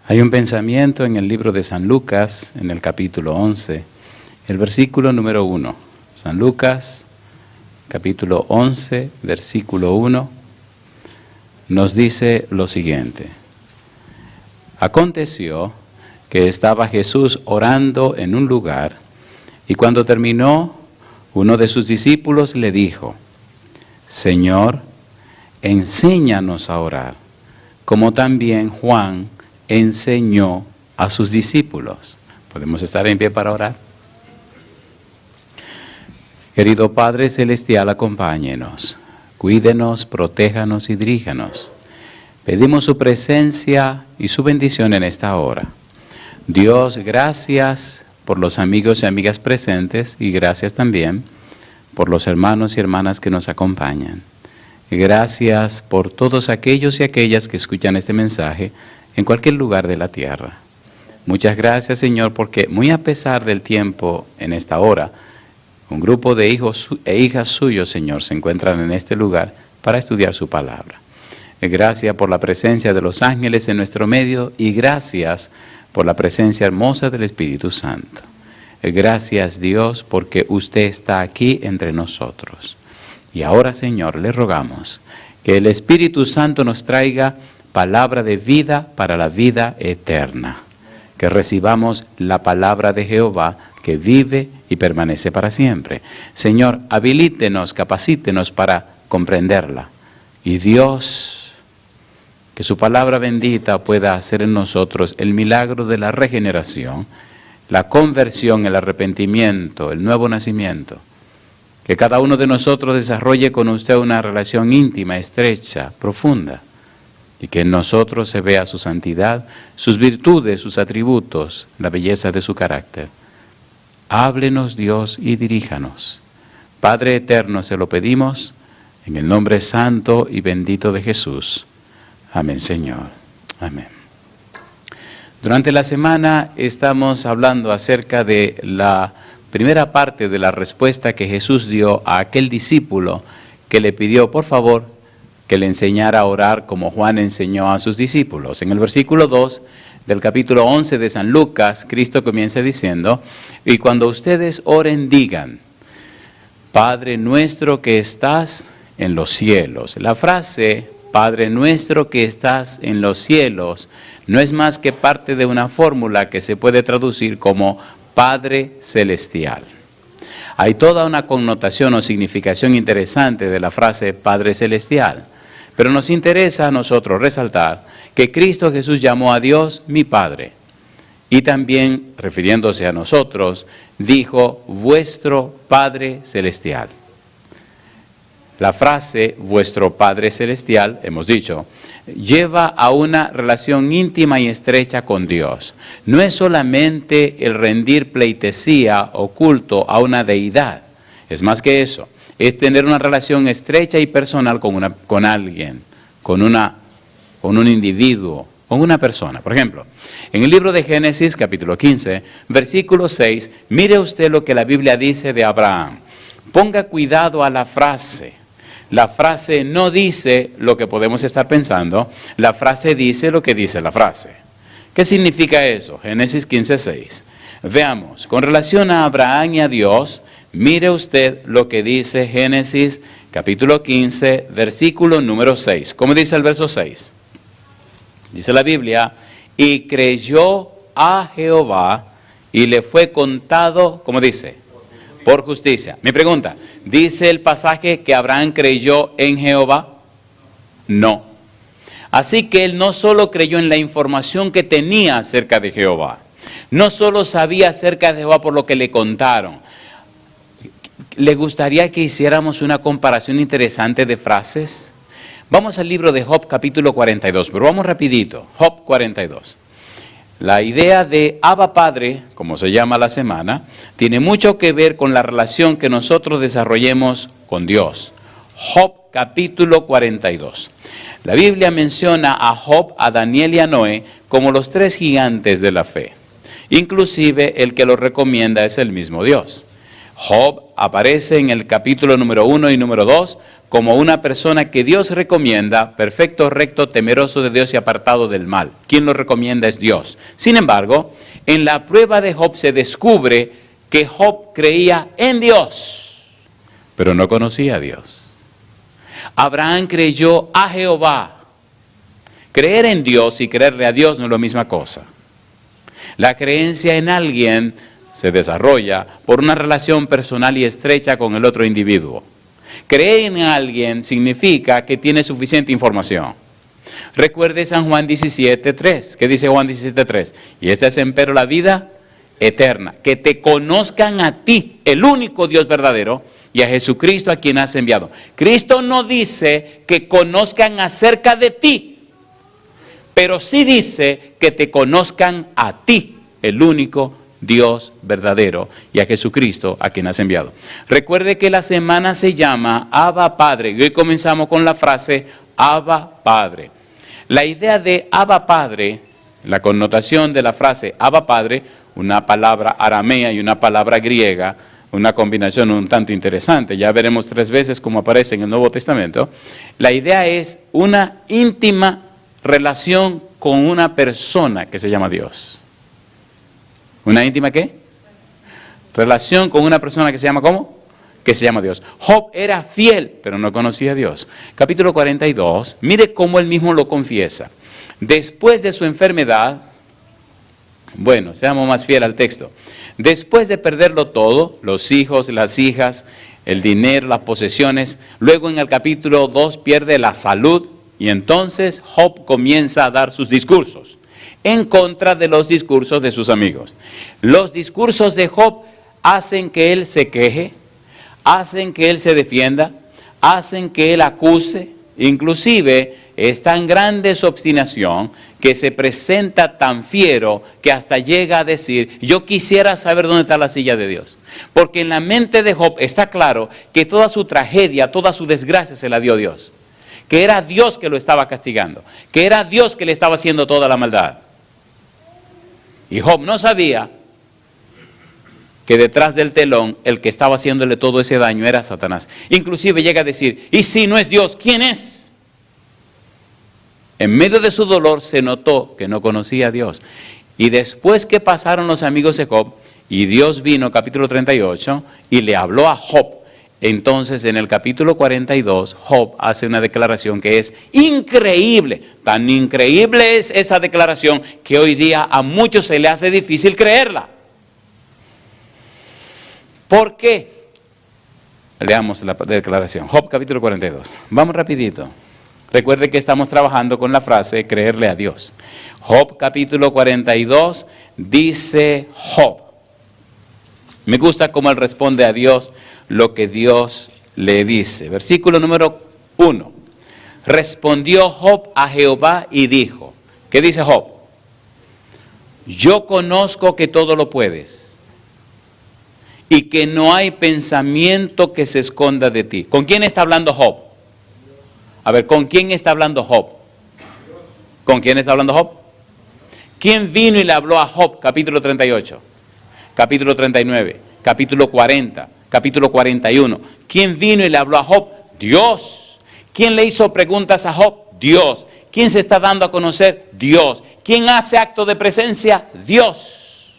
Hay un pensamiento en el libro de San Lucas, en el capítulo 11, el versículo número 1. San Lucas, capítulo 11, versículo 1, nos dice lo siguiente. Aconteció que estaba Jesús orando en un lugar, y cuando terminó, uno de sus discípulos le dijo: Señor, enséñanos a orar, como también Juan enseñó a sus discípulos. ¿Podemos estar en pie para orar? Querido Padre Celestial, acompáñenos, cuídenos, protéjanos y diríjanos. Pedimos su presencia y su bendición en esta hora. Dios, gracias por los amigos y amigas presentes y gracias también por los hermanos y hermanas que nos acompañan. Gracias por todos aquellos y aquellas que escuchan este mensaje en cualquier lugar de la tierra. Muchas gracias, Señor, porque muy a pesar del tiempo en esta hora, un grupo de hijos e hijas suyos, Señor, se encuentran en este lugar para estudiar su palabra. Gracias por la presencia de los ángeles en nuestro medio y gracias por la presencia hermosa del Espíritu Santo. Gracias, Dios, porque usted está aquí entre nosotros. Y ahora, Señor, le rogamos que el Espíritu Santo nos traiga palabra de vida para la vida eterna. Que recibamos la palabra de Jehová que vive y permanece para siempre. Señor, habilítenos, capacítenos para comprenderla. Y Dios, que su palabra bendita pueda hacer en nosotros el milagro de la regeneración, la conversión, el arrepentimiento, el nuevo nacimiento. Que cada uno de nosotros desarrolle con usted una relación íntima, estrecha, profunda. Y que en nosotros se vea su santidad, sus virtudes, sus atributos, la belleza de su carácter. Háblenos, Dios, y diríjanos. Padre eterno, se lo pedimos en el nombre santo y bendito de Jesús. Amén, Señor. Amén. Durante la semana estamos hablando acerca de la primera parte de la respuesta que Jesús dio a aquel discípulo que le pidió, por favor, que le enseñara a orar como Juan enseñó a sus discípulos. En el versículo 2 del capítulo 11 de San Lucas, Cristo comienza diciendo: y cuando ustedes oren, digan, Padre nuestro que estás en los cielos. La frase, Padre nuestro que estás en los cielos, no es más que parte de una fórmula que se puede traducir como Padre celestial. Hay toda una connotación o significación interesante de la frase Padre celestial. Pero nos interesa a nosotros resaltar que Cristo Jesús llamó a Dios mi Padre. Y también, refiriéndose a nosotros, dijo vuestro Padre celestial. La frase vuestro Padre celestial, hemos dicho, lleva a una relación íntima y estrecha con Dios. No es solamente el rendir pleitesía o culto a una deidad. Es más que eso. Es tener una relación estrecha y personal con alguien, con un individuo, con una persona. Por ejemplo, en el libro de Génesis, capítulo 15, versículo 6, mire usted lo que la Biblia dice de Abraham. Ponga cuidado a la frase. La frase no dice lo que podemos estar pensando, la frase dice lo que dice la frase. ¿Qué significa eso? Génesis 15, 6. Veamos, con relación a Abraham y a Dios, mire usted lo que dice Génesis capítulo 15, versículo número 6. ¿Cómo dice el verso 6? Dice la Biblia, y creyó a Jehová y le fue contado, ¿cómo dice? Por justicia. Mi pregunta, ¿dice el pasaje que Abraham creyó en Jehová? No. Así que él no solo creyó en la información que tenía acerca de Jehová, no solo sabía acerca de Jehová por lo que le contaron. ¿Le gustaría que hiciéramos una comparación interesante de frases? Vamos al libro de Job capítulo 42, pero vamos rapidito. Job 42. La idea de Abba Padre, como se llama la semana, tiene mucho que ver con la relación que nosotros desarrollemos con Dios. Job capítulo 42. La Biblia menciona a Job, a Daniel y a Noé como los tres gigantes de la fe. Inclusive el que los recomienda es el mismo Dios. Job aparece en el capítulo número 1 y número 2 como una persona que Dios recomienda, perfecto, recto, temeroso de Dios y apartado del mal. Quien lo recomienda es Dios. Sin embargo, en la prueba de Job se descubre que Job creía en Dios, pero no conocía a Dios. Abraham creyó a Jehová. Creer en Dios y creerle a Dios no es la misma cosa. La creencia en alguien se desarrolla por una relación personal y estrecha con el otro individuo. Creer en alguien significa que tiene suficiente información. Recuerde San Juan 17:3. ¿Qué dice Juan 17:3? Y esta es empero la vida eterna, que te conozcan a ti, el único Dios verdadero, y a Jesucristo a quien has enviado. Cristo no dice que conozcan acerca de ti, pero sí dice que te conozcan a ti, el único Dios verdadero, y a Jesucristo a quien has enviado. Recuerde que la semana se llama Abba Padre, y hoy comenzamos con la frase Abba Padre. La idea de Abba Padre, la connotación de la frase Abba Padre, una palabra aramea y una palabra griega, una combinación un tanto interesante, ya veremos 3 veces cómo aparece en el Nuevo Testamento. La idea es una íntima relación con una persona que se llama Dios. ¿Una íntima qué? Relación con una persona que se llama ¿cómo? Que se llama Dios. Job era fiel, pero no conocía a Dios. Capítulo 42, mire cómo él mismo lo confiesa. Después de su enfermedad, bueno, seamos más fieles al texto. Después de perderlo todo, los hijos, las hijas, el dinero, las posesiones, luego en el capítulo 2 pierde la salud y entonces Job comienza a dar sus discursos en contra de los discursos de sus amigos. Los discursos de Job hacen que él se queje, hacen que él se defienda, hacen que él acuse. Inclusive es tan grande su obstinación que se presenta tan fiero que hasta llega a decir, yo quisiera saber dónde está la silla de Dios. Porque en la mente de Job está claro que toda su tragedia, toda su desgracia se la dio Dios. Que era Dios que lo estaba castigando, que era Dios que le estaba haciendo toda la maldad. Y Job no sabía que detrás del telón el que estaba haciéndole todo ese daño era Satanás. Inclusive llega a decir, ¿y si no es Dios, quién es? En medio de su dolor se notó que no conocía a Dios. Y después que pasaron los amigos de Job, y Dios vino, capítulo 38, y le habló a Job, entonces en el capítulo 42, Job hace una declaración que es increíble. Tan increíble es esa declaración que hoy día a muchos se le hace difícil creerla. ¿Por qué? Leamos la declaración. Job capítulo 42. Vamos rapidito. Recuerde que estamos trabajando con la frase creerle a Dios. Job capítulo 42 dice Job. Me gusta cómo él responde a Dios lo que Dios le dice. Versículo número 1. Respondió Job a Jehová y dijo. ¿Qué dice Job? Yo conozco que todo lo puedes y que no hay pensamiento que se esconda de ti. ¿Con quién está hablando Job? A ver, ¿con quién está hablando Job? ¿Con quién está hablando Job? ¿Quién vino y le habló a Job? Capítulo 38, capítulo 39, capítulo 40, capítulo 41. ¿Quién vino y le habló a Job? Dios. ¿Quién le hizo preguntas a Job? Dios. ¿Quién se está dando a conocer? Dios. ¿Quién hace acto de presencia? Dios.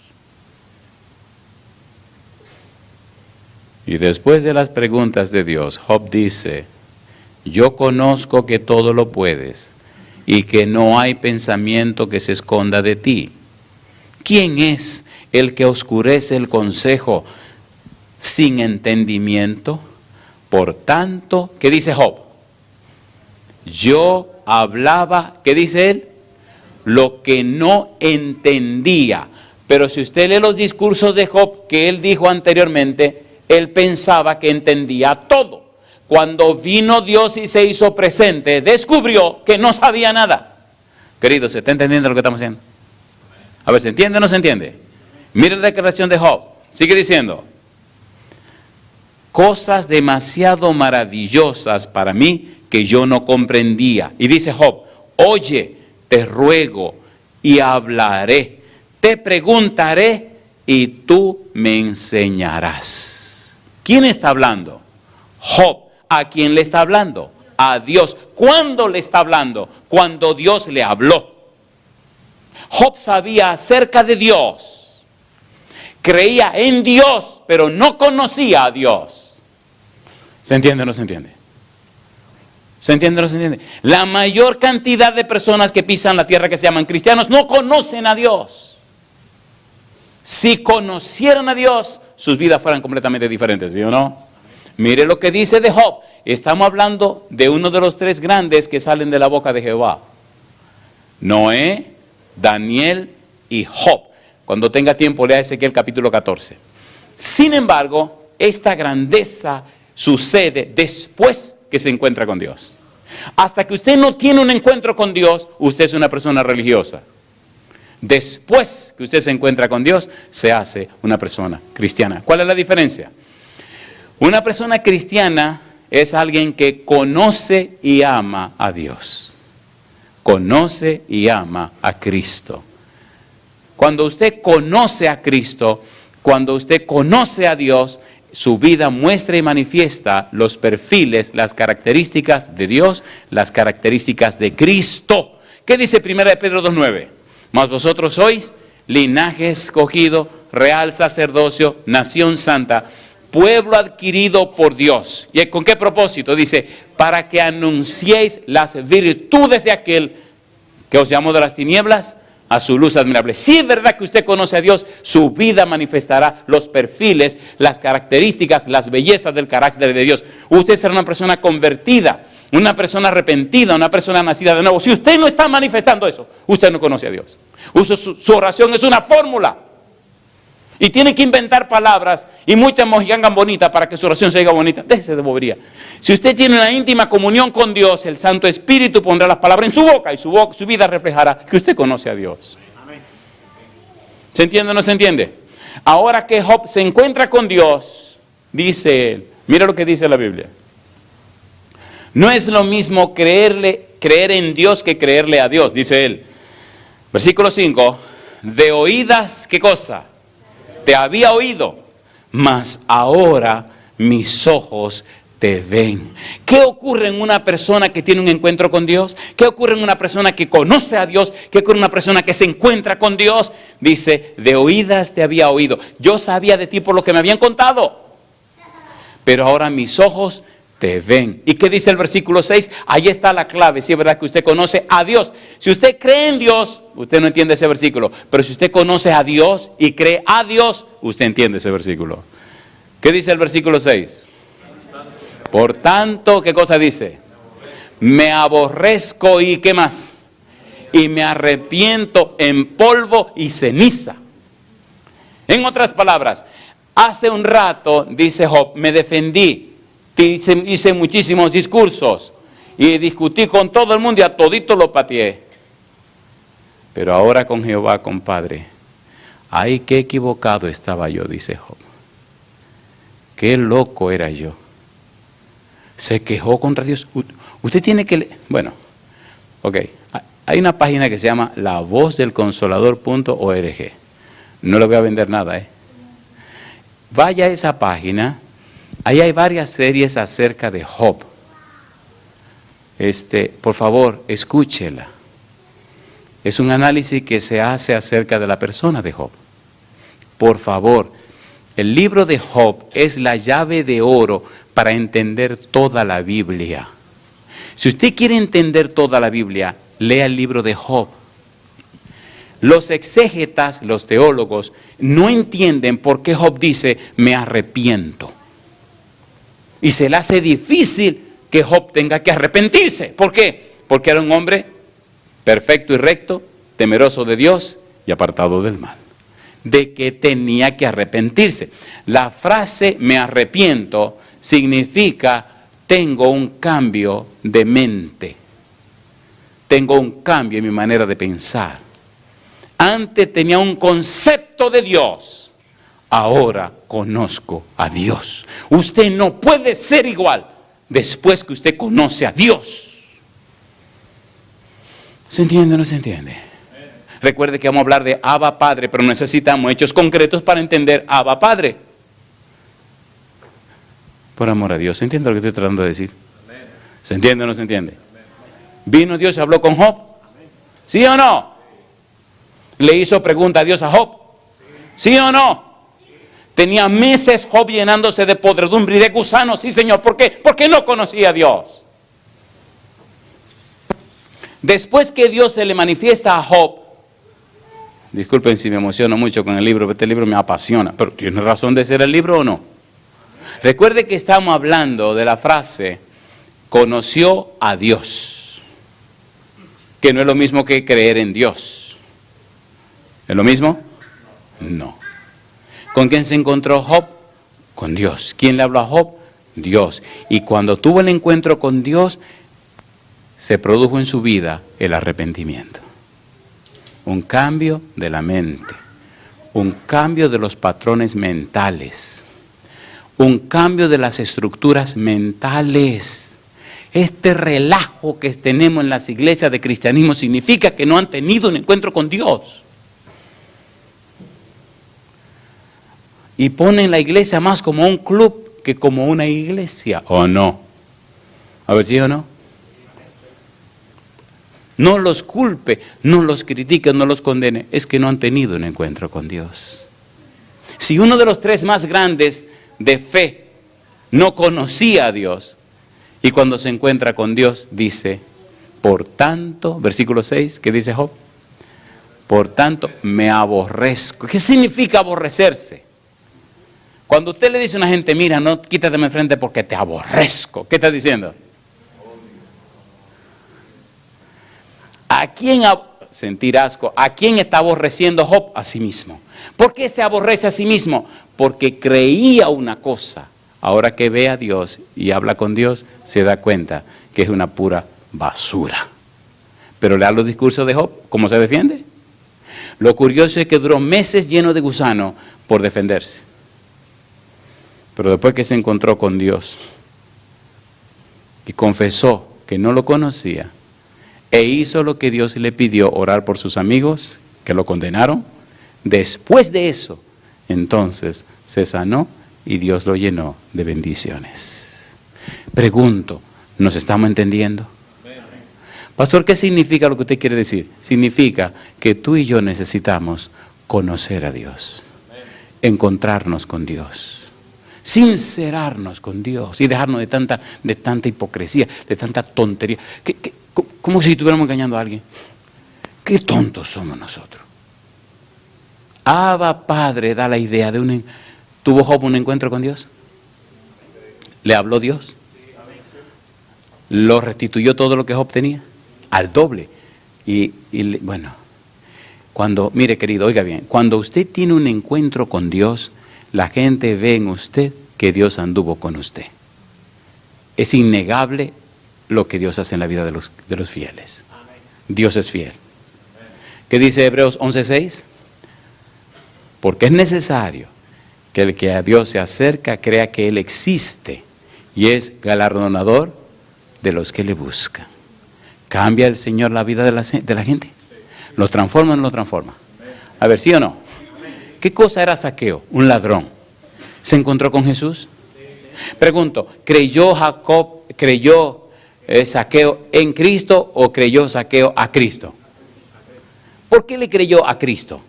Y después de las preguntas de Dios, Job dice, yo conozco que todo lo puedes y que no hay pensamiento que se esconda de ti. ¿Quién es el que oscurece el consejo sin entendimiento? Por tanto, ¿qué dice Job? Yo hablaba, ¿qué dice él? Lo que no entendía. Pero si usted lee los discursos de Job que él dijo anteriormente, él pensaba que entendía todo. Cuando vino Dios y se hizo presente, descubrió que no sabía nada. Queridos, ¿se está entendiendo lo que estamos haciendo? A ver, ¿se entiende o no se entiende? Mire la declaración de Job. Sigue diciendo. Cosas demasiado maravillosas para mí que yo no comprendía. Y dice Job, oye, te ruego y hablaré. Te preguntaré y tú me enseñarás. ¿Quién está hablando? Job. ¿A quién le está hablando? A Dios. ¿Cuándo le está hablando? Cuando Dios le habló. Job sabía acerca de Dios. Creía en Dios, pero no conocía a Dios. ¿Se entiende o no se entiende? ¿Se entiende o no se entiende? La mayor cantidad de personas que pisan la tierra que se llaman cristianos no conocen a Dios. Si conocieran a Dios, sus vidas fueran completamente diferentes, ¿sí o no? Mire lo que dice de Job. Estamos hablando de uno de los 3 grandes que salen de la boca de Jehová. Noé, Daniel y Job. Cuando tenga tiempo, lea Ezequiel capítulo 14. Sin embargo, esta grandeza sucede después que se encuentra con Dios. Hasta que usted no tiene un encuentro con Dios, usted es una persona religiosa. Después que usted se encuentra con Dios, se hace una persona cristiana. ¿Cuál es la diferencia? Una persona cristiana es alguien que conoce y ama a Dios. Conoce y ama a Cristo. Cuando usted conoce a Cristo, cuando usted conoce a Dios, su vida muestra y manifiesta los perfiles, las características de Dios, las características de Cristo. ¿Qué dice 1 Pedro 2:9? Mas vosotros sois linaje escogido, real sacerdocio, nación santa, pueblo adquirido por Dios. ¿Y con qué propósito? Dice, para que anunciéis las virtudes de aquel que os llamó de las tinieblas a su luz admirable. Si es verdad que usted conoce a Dios, su vida manifestará los perfiles, las características, las bellezas del carácter de Dios. Usted será una persona convertida, una persona arrepentida, una persona nacida de nuevo. Si usted no está manifestando eso, usted no conoce a Dios. Su oración es una fórmula. Y tiene que inventar palabras y muchas mojigangas bonitas para que su oración se diga bonita. Déjese de bobería. Si usted tiene una íntima comunión con Dios, el Santo Espíritu pondrá las palabras en su boca y su vida reflejará que usted conoce a Dios. ¿Se entiende o no se entiende? Ahora que Job se encuentra con Dios, dice él, mira lo que dice la Biblia. No es lo mismo creer en Dios que creerle a Dios, dice él. Versículo 5, de oídas, ¿qué cosa? Te había oído, mas ahora mis ojos te ven. ¿Qué ocurre en una persona que tiene un encuentro con Dios? ¿Qué ocurre en una persona que conoce a Dios? ¿Qué ocurre en una persona que se encuentra con Dios? Dice, de oídas te había oído. Yo sabía de ti por lo que me habían contado, pero ahora mis ojos te ven. ¿Y qué dice el versículo 6? Ahí está la clave, si es verdad que usted conoce a Dios. Si usted cree en Dios, usted no entiende ese versículo. Pero si usted conoce a Dios y cree a Dios, usted entiende ese versículo. ¿Qué dice el versículo 6? Por tanto, ¿qué cosa dice? Me aborrezco y ¿qué más? Y me arrepiento en polvo y ceniza. En otras palabras, hace un rato, dice Job, me defendí. Hice muchísimos discursos y discutí con todo el mundo y a todito lo pateé. Pero ahora con Jehová, compadre, ay, qué equivocado estaba yo, dice Job. Qué loco era yo. Se quejó contra Dios. Usted tiene que... Bueno, ok. Hay una página que se llama lavozdelconsolador.org. No le voy a vender nada, Vaya a esa página. Ahí hay varias series acerca de Job. Por favor, escúchela. Es un análisis que se hace acerca de la persona de Job. Por favor, el libro de Job es la llave de oro para entender toda la Biblia. Si usted quiere entender toda la Biblia, lea el libro de Job. Los exégetas, los teólogos, no entienden por qué Job dice, me arrepiento. Y se le hace difícil que Job tenga que arrepentirse. ¿Por qué? Porque era un hombre perfecto y recto, temeroso de Dios y apartado del mal. De que tenía que arrepentirse. La frase me arrepiento significa tengo un cambio de mente. Tengo un cambio en mi manera de pensar. Antes tenía un concepto de Dios. Ahora conozco a Dios. Usted no puede ser igual después que usted conoce a Dios. ¿Se entiende o no se entiende? Recuerde que vamos a hablar de Abba Padre, pero necesitamos hechos concretos para entender Abba Padre. por amor a Dios. ¿Se entiende lo que estoy tratando de decir? ¿Se entiende o no se entiende? Vino Dios y habló con Job. ¿Sí o no? Le hizo pregunta a Dios a Job. ¿Sí o no? Tenía meses Job llenándose de podredumbre y de gusanos. Sí, Señor. ¿Por qué? Porque no conocía a Dios. Después que Dios se le manifiesta a Job, disculpen si me emociono mucho con el libro, pero este libro me apasiona, pero ¿tiene razón de ser el libro o no? Recuerde que estamos hablando de la frase, conoció a Dios, que no es lo mismo que creer en Dios. ¿Es lo mismo? No. ¿Con quién se encontró Job? Con Dios. ¿Quién le habló a Job? Dios. Y cuando tuvo el encuentro con Dios, se produjo en su vida el arrepentimiento. Un cambio de la mente, un cambio de los patrones mentales, un cambio de las estructuras mentales. Este relajo que tenemos en las iglesias de cristianismo significa que no han tenido un encuentro con Dios. Y ponen la iglesia más como un club que como una iglesia, ¿o no? A ver, ¿sí o no? No los culpe, no los critique, no los condene. Es que no han tenido un encuentro con Dios. Si uno de los tres más grandes de fe no conocía a Dios, y cuando se encuentra con Dios dice, por tanto, versículo 6, ¿qué dice Job? Por tanto, me aborrezco. ¿Qué significa aborrecerse? Cuando usted le dice a una gente, mira, no quítate de enfrente porque te aborrezco. ¿Qué está diciendo? ¿A quién sentir asco? ¿A quién está aborreciendo Job? A sí mismo. ¿Por qué se aborrece a sí mismo? Porque creía una cosa. Ahora que ve a Dios y habla con Dios, se da cuenta que es una pura basura. Pero lea los discursos de Job, ¿cómo se defiende? Lo curioso es que duró meses lleno de gusano por defenderse. Pero después que se encontró con Dios y confesó que no lo conocía, e hizo lo que Dios le pidió, orar por sus amigos que lo condenaron. Después de eso, entonces se sanó y Dios lo llenó de bendiciones. Pregunto, ¿nos estamos entendiendo? Pastor, ¿qué significa lo que usted quiere decir? Significa que tú y yo necesitamos conocer a Dios, encontrarnos con Dios, sincerarnos con Dios y dejarnos de tanta hipocresía, de tanta tontería. Como si estuviéramos engañando a alguien. Qué tontos somos nosotros. Abba Padre da la idea de ¿tuvo Job un encuentro con Dios? ¿Le habló Dios? ¿Lo restituyó todo lo que Job tenía? Al doble. Bueno, mire querido, oiga bien, cuando usted tiene un encuentro con Dios, la gente ve en usted que Dios anduvo con usted. Es innegable lo que Dios hace en la vida de los fieles. Dios es fiel. ¿Qué dice Hebreos 11:6? Porque es necesario que el que a Dios se acerca crea que Él existe y es galardonador de los que le buscan. ¿Cambia el Señor la vida de la gente? ¿Lo transforma o no lo transforma? A ver, ¿sí o no? ¿Qué cosa era Zaqueo? Un ladrón. ¿Se encontró con Jesús? Pregunto, ¿creyó Zaqueo en Cristo o creyó Zaqueo a Cristo? ¿Por qué le creyó a Cristo?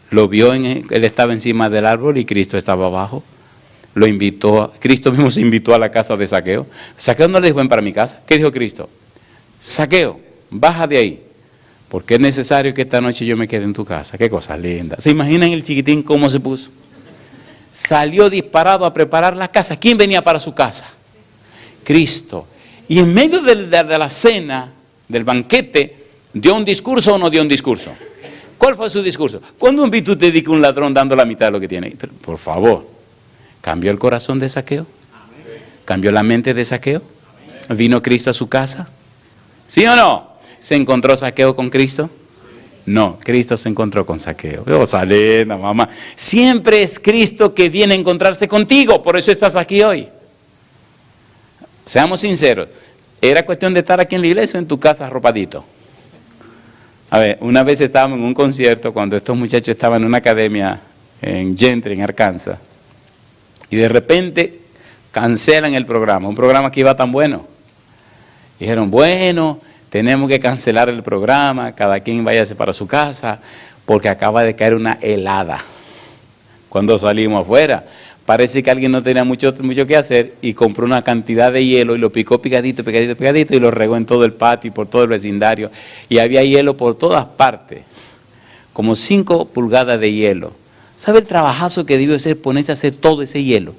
Lo vio, él estaba encima del árbol y Cristo estaba abajo. Lo invitó, Cristo mismo se invitó a la casa de Zaqueo. Zaqueo no le dijo, ven para mi casa. ¿Qué dijo Cristo? Zaqueo, baja de ahí, porque es necesario que esta noche yo me quede en tu casa. Qué cosa linda. ¿Se imaginan el chiquitín cómo se puso? Salió disparado a preparar la casa. ¿Quién venía para su casa? Cristo. Y en medio de la cena, del banquete, ¿dio un discurso o no dio un discurso? ¿Cuál fue su discurso? ¿Cuándo han visto usted que un ladrón dando la mitad de lo que tiene? Pero, por favor, ¿cambió el corazón de Zaqueo? ¿Cambió la mente de Zaqueo? ¿Vino Cristo a su casa? ¿Sí o no? ¿Se encontró Zaqueo con Cristo? No, Cristo se encontró con Zaqueo. Oh, Salena, mamá. Siempre es Cristo que viene a encontrarse contigo, por eso estás aquí hoy. Seamos sinceros, ¿era cuestión de estar aquí en la iglesia o en tu casa arropadito? A ver, una vez estábamos en un concierto cuando estos muchachos estaban en una academia en Gentry, en Arkansas. Y de repente cancelan el programa, un programa que iba tan bueno. Dijeron, bueno, tenemos que cancelar el programa, cada quien váyase para su casa, porque acaba de caer una helada. Cuando salimos afuera, parece que alguien no tenía mucho que hacer y compró una cantidad de hielo y lo picó picadito y lo regó en todo el patio y por todo el vecindario. Y había hielo por todas partes, como 5 pulgadas de hielo. ¿Sabe el trabajazo que debió ser ponerse a hacer todo ese hielo?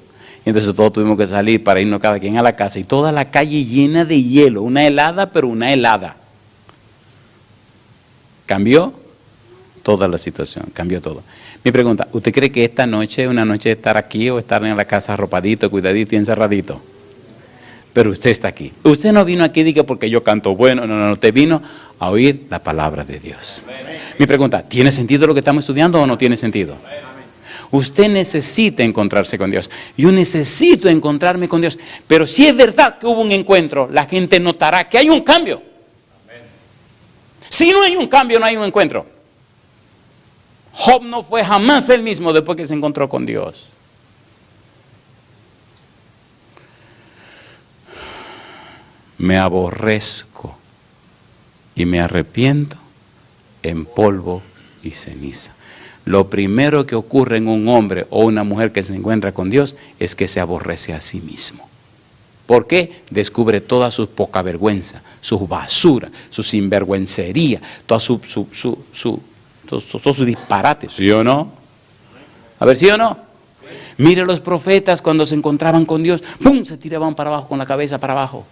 Y entonces todos tuvimos que salir para irnos cada quien a la casa y toda la calle llena de hielo, una helada, pero una helada. Cambió toda la situación, cambió todo. Mi pregunta, ¿usted cree que esta noche es una noche de estar aquí o estar en la casa arropadito, cuidadito y encerradito? Pero usted está aquí. Usted no vino aquí porque yo canto bueno, no, usted vino a oír la palabra de Dios. Mi pregunta, ¿tiene sentido lo que estamos estudiando o no tiene sentido? Usted necesita encontrarse con Dios. Yo necesito encontrarme con Dios. Pero si es verdad que hubo un encuentro, la gente notará que hay un cambio. Si no hay un cambio, no hay un encuentro. Job no fue jamás el mismo después que se encontró con Dios. Me aborrezco y me arrepiento en polvo y ceniza. Lo primero que ocurre en un hombre o una mujer que se encuentra con Dios es que se aborrece a sí mismo. ¿Por qué? Descubre toda su poca vergüenza, su basura, su sinvergüencería, todo su disparate. ¿Sí o no? A ver, ¿sí o no? Mire los profetas cuando se encontraban con Dios, ¡pum!, se tiraban para abajo, con la cabeza para abajo.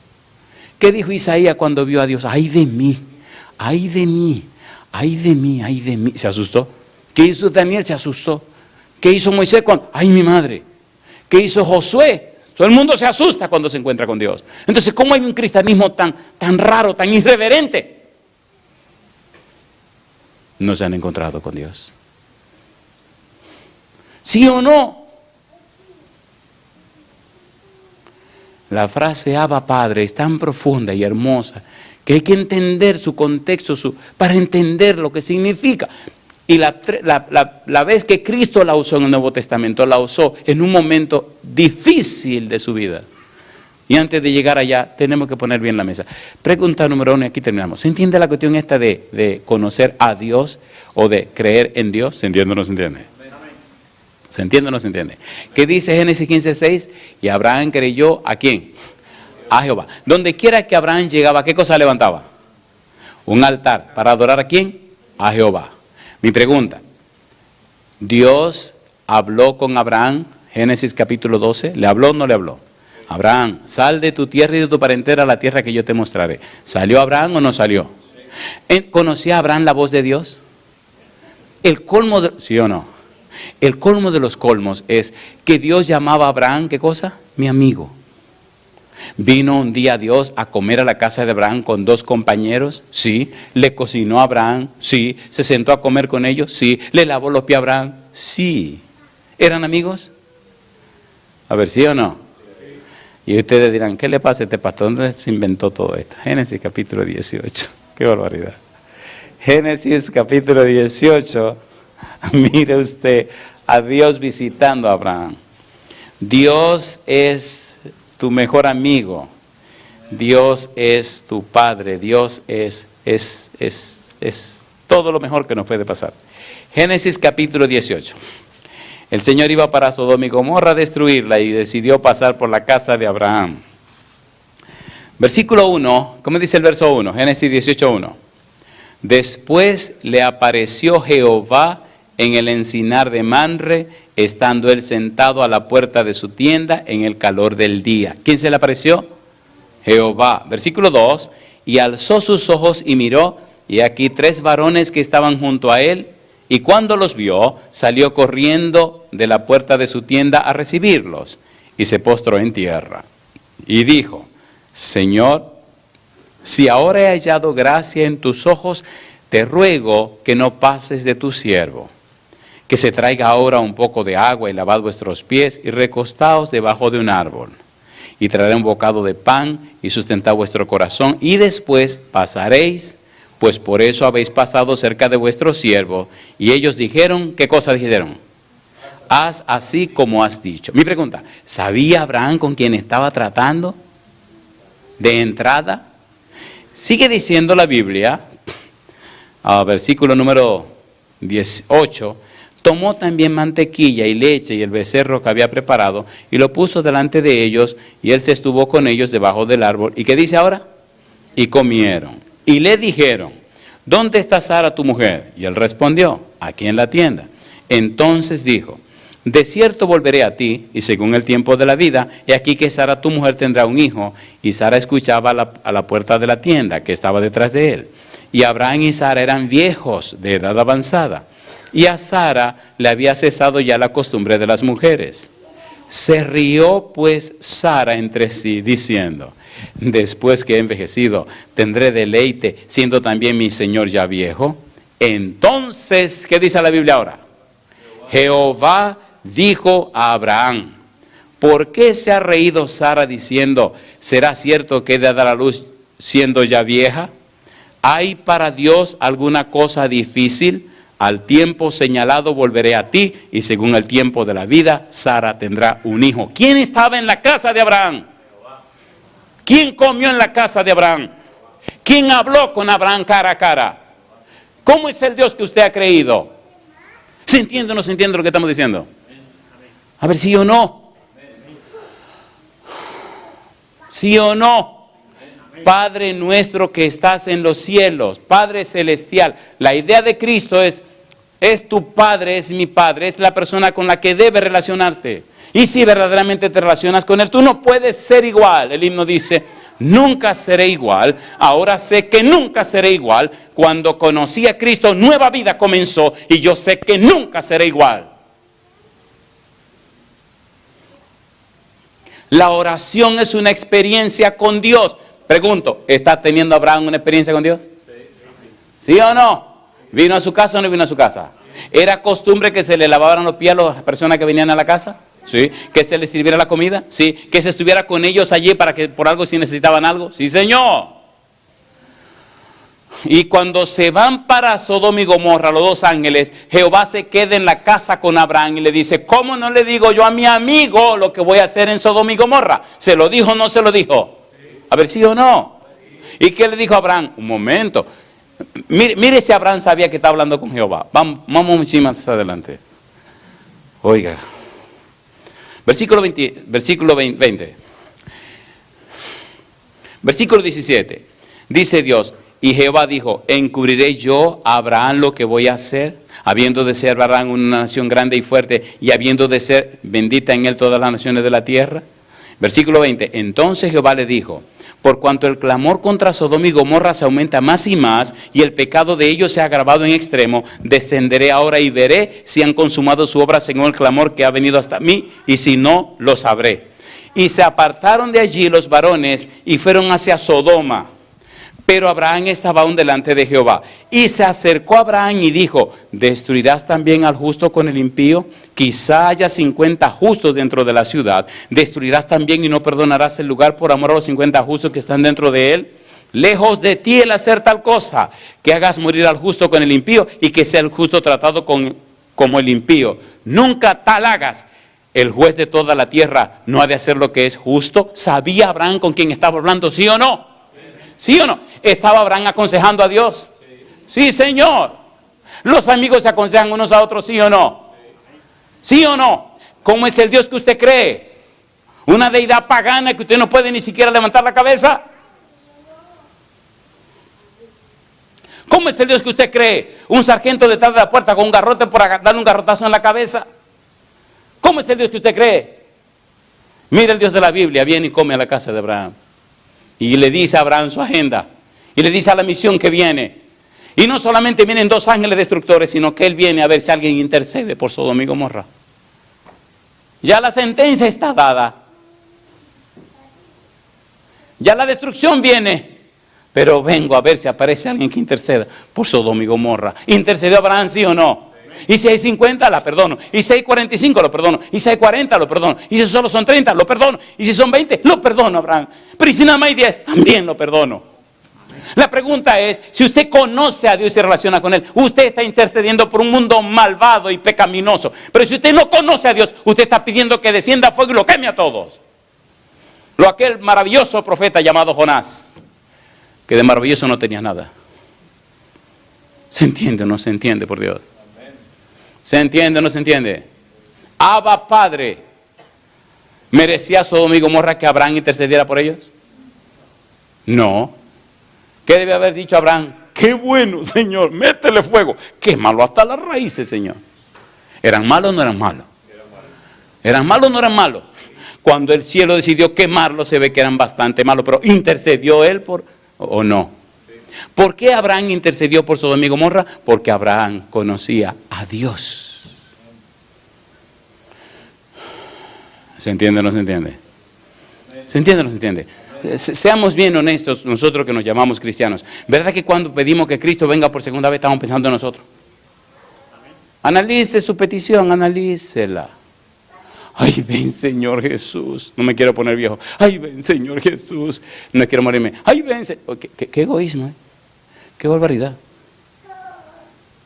¿Qué dijo Isaías cuando vio a Dios? ¡Ay de mí! ¡Ay de mí! ¡Ay de mí! ¡Ay de mí! ¿Se asustó? ¿Qué hizo Daniel? Se asustó. ¿Qué hizo Moisés cuando? ¡Ay, mi madre! ¿Qué hizo Josué? Todo el mundo se asusta cuando se encuentra con Dios. Entonces, ¿cómo hay un cristianismo tan raro, tan irreverente? No se han encontrado con Dios. ¿Sí o no? La frase Abba Padre es tan profunda y hermosa que hay que entender su contexto para entender lo que significa. Y la vez que Cristo la usó en el Nuevo Testamento, la usó en un momento difícil de su vida. Y antes de llegar allá, tenemos que poner bien la mesa. Pregunta número 1, y aquí terminamos. ¿Se entiende la cuestión esta de conocer a Dios o de creer en Dios? ¿Se entiende o no se entiende? ¿Se entiende o no se entiende? ¿Qué dice Génesis 15:6? Y Abraham creyó, ¿a quién? A Jehová. Donde quiera que Abraham llegaba, ¿qué cosa levantaba? Un altar. ¿Para adorar a quién? A Jehová. Mi pregunta, ¿Dios habló con Abraham? Génesis capítulo 12, ¿le habló o no le habló? Abraham, sal de tu tierra y de tu parentela a la tierra que yo te mostraré. ¿Salió Abraham o no salió? ¿Conocía Abraham la voz de Dios? El colmo de, ¿sí o no? El colmo de los colmos es que Dios llamaba a Abraham, ¿qué cosa? Mi amigo. ¿Vino un día Dios a comer a la casa de Abraham con 2 compañeros? Sí. ¿Le cocinó a Abraham? Sí. ¿Se sentó a comer con ellos? Sí. ¿Le lavó los pies a Abraham? Sí. ¿Eran amigos? A ver, ¿sí o no? Y ustedes dirán, ¿qué le pasa a este pastor? ¿Dónde se inventó todo esto? Génesis capítulo 18. ¡Qué barbaridad! Génesis capítulo 18. Mire usted a Dios visitando a Abraham. Dios es tu mejor amigo. Dios es tu padre. Dios es todo lo mejor que nos puede pasar. Génesis capítulo 18. El Señor iba para Sodoma y Gomorra a destruirla y decidió pasar por la casa de Abraham. Versículo 1, ¿cómo dice el verso 1? Génesis 18:1. Después le apareció Jehová en el encinar de Manre, estando él sentado a la puerta de su tienda en el calor del día. ¿Quién se le apareció? Jehová. Versículo 2, y alzó sus ojos y miró, y aquí 3 varones que estaban junto a él, y cuando los vio, salió corriendo de la puerta de su tienda a recibirlos, y se postró en tierra. Y dijo, Señor, si ahora he hallado gracia en tus ojos, te ruego que no pases de tu siervo. Que se traiga ahora un poco de agua y lavad vuestros pies y recostaos debajo de un árbol. Y traeré un bocado de pan y sustentad vuestro corazón y después pasaréis, pues por eso habéis pasado cerca de vuestro siervo. Y ellos dijeron, ¿qué cosa dijeron? haz así como has dicho. Mi pregunta, ¿sabía Abraham con quién estaba tratando? De entrada. Sigue diciendo la Biblia, versículo número 18, tomó también mantequilla y leche y el becerro que había preparado y lo puso delante de ellos y él se estuvo con ellos debajo del árbol. ¿Y qué dice ahora? Y comieron. Y le dijeron, ¿dónde está Sara tu mujer? Y él respondió, aquí en la tienda. Entonces dijo, de cierto volveré a ti, y según el tiempo de la vida, he aquí que Sara tu mujer tendrá un hijo. Y Sara escuchaba a la puerta de la tienda que estaba detrás de él. Y Abraham y Sara eran viejos, de edad avanzada. Y a Sara le había cesado ya la costumbre de las mujeres. Se rió pues Sara entre sí, diciendo, después que he envejecido, tendré deleite, siendo también mi señor ya viejo. Entonces, ¿qué dice la Biblia ahora? Jehová dijo a Abraham, ¿por qué se ha reído Sara diciendo, será cierto que he de dar a luz siendo ya vieja? ¿Hay para Dios alguna cosa difícil? Al tiempo señalado volveré a ti, y según el tiempo de la vida, Sara tendrá un hijo. ¿Quién estaba en la casa de Abraham? ¿Quién comió en la casa de Abraham? ¿Quién habló con Abraham cara a cara? ¿Cómo es el Dios que usted ha creído? ¿Se entiende o no se entiende lo que estamos diciendo? A ver, ¿sí o no? ¿Sí o no? Padre nuestro que estás en los cielos, Padre celestial. La idea de Cristo es tu Padre, es mi Padre, es la persona con la que debes relacionarte. Y si verdaderamente te relacionas con Él, tú no puedes ser igual. El himno dice, nunca seré igual. Ahora sé que nunca seré igual. Cuando conocí a Cristo, nueva vida comenzó y yo sé que nunca seré igual. La oración es una experiencia con Dios. Pregunto, ¿está teniendo Abraham una experiencia con Dios? ¿Sí o no? ¿Vino a su casa o no vino a su casa? ¿Era costumbre que se le lavaran los pies a las personas que venían a la casa? ¿Sí? ¿Que se les sirviera la comida? ¿Sí? ¿Que se estuviera con ellos allí para que por algo si necesitaban algo? ¡Sí, Señor! Y cuando se van para Sodoma y Gomorra, los dos ángeles, Jehová se queda en la casa con Abraham y le dice, ¿cómo no le digo yo a mi amigo lo que voy a hacer en Sodoma y Gomorra? ¿Se lo dijo o no se lo dijo? A ver, ¿sí o no? ¿Y qué le dijo a Abraham? Un momento. Mire si Abraham sabía que está hablando con Jehová. Vamos mucho más adelante. Oiga. Versículo 20. Versículo 17. Dice Dios, y Jehová dijo, ¿encubriré yo a Abraham lo que voy a hacer? Habiendo de ser Abraham una nación grande y fuerte, y habiendo de ser bendita en él todas las naciones de la tierra. Versículo 20. Entonces Jehová le dijo, por cuanto el clamor contra Sodoma y Gomorra se aumenta más y más, y el pecado de ellos se ha agravado en extremo, descenderé ahora y veré si han consumado su obra según el clamor que ha venido hasta mí, y si no, lo sabré. Y se apartaron de allí los varones y fueron hacia Sodoma. Pero Abraham estaba aún delante de Jehová. Y se acercó a Abraham y dijo, ¿destruirás también al justo con el impío? Quizá haya 50 justos dentro de la ciudad. ¿Destruirás también y no perdonarás el lugar por amor a los 50 justos que están dentro de él? Lejos de ti el hacer tal cosa, que hagas morir al justo con el impío y que sea el justo tratado como el impío. Nunca tal hagas. El juez de toda la tierra no ha de hacer lo que es justo. ¿Sabía Abraham con quién estaba hablando? ¿Sí o no? ¿Sí o no? ¿Estaba Abraham aconsejando a Dios? Sí, Señor. ¿Los amigos se aconsejan unos a otros, sí o no? ¿Sí o no? ¿Cómo es el Dios que usted cree? ¿Una deidad pagana que usted no puede ni siquiera levantar la cabeza? ¿Cómo es el Dios que usted cree? ¿Un sargento detrás de la puerta con un garrote por darle un garrotazo en la cabeza? ¿Cómo es el Dios que usted cree? Mira, el Dios de la Biblia viene y come a la casa de Abraham. Y le dice a Abraham su agenda. Y le dice a la misión que viene. Y no solamente vienen 2 ángeles destructores, sino que él viene a ver si alguien intercede por Sodoma y Gomorra. Ya la sentencia está dada. Ya la destrucción viene. Pero vengo a ver si aparece alguien que interceda por Sodoma y Gomorra. ¿Intercedió Abraham, sí o no? Y si hay 50, la perdono. Y si hay 45, lo perdono. Y si hay 40, lo perdono. Y si solo son 30, lo perdono. Y si son 20, lo perdono, Abraham. Pero y si nada más hay 10, también lo perdono. La pregunta es, si usted conoce a Dios y se relaciona con Él, usted está intercediendo por un mundo malvado y pecaminoso. Pero si usted no conoce a Dios, usted está pidiendo que descienda fuego y lo queme a todos. Lo aquel maravilloso profeta llamado Jonás, que de maravilloso no tenía nada. ¿Se entiende o no se entiende, por Dios? ¿Se entiende o no se entiende? Abba Padre, ¿merecía Sodoma y Gomorra que Abraham intercediera por ellos? No. ¿Qué debe haber dicho Abraham? Qué bueno, Señor, métele fuego. Quémalo hasta las raíces, Señor. ¿Eran malos o no eran malos? ¿Eran malos o no eran malos? Cuando el cielo decidió quemarlos, se ve que eran bastante malos, pero ¿intercedió él por o no? ¿Por qué Abraham intercedió por Sodoma y Gomorra? Porque Abraham conocía a Dios. ¿Se entiende o no se entiende? ¿Se entiende o no se entiende? Seamos bien honestos nosotros que nos llamamos cristianos. ¿Verdad que cuando pedimos que Cristo venga por segunda vez estamos pensando en nosotros? Analice su petición, analícela. Ay, ven Señor Jesús. No me quiero poner viejo. Ay, ven Señor Jesús. No quiero morirme. Ay, ven. Qué egoísmo, ¿eh? Qué barbaridad.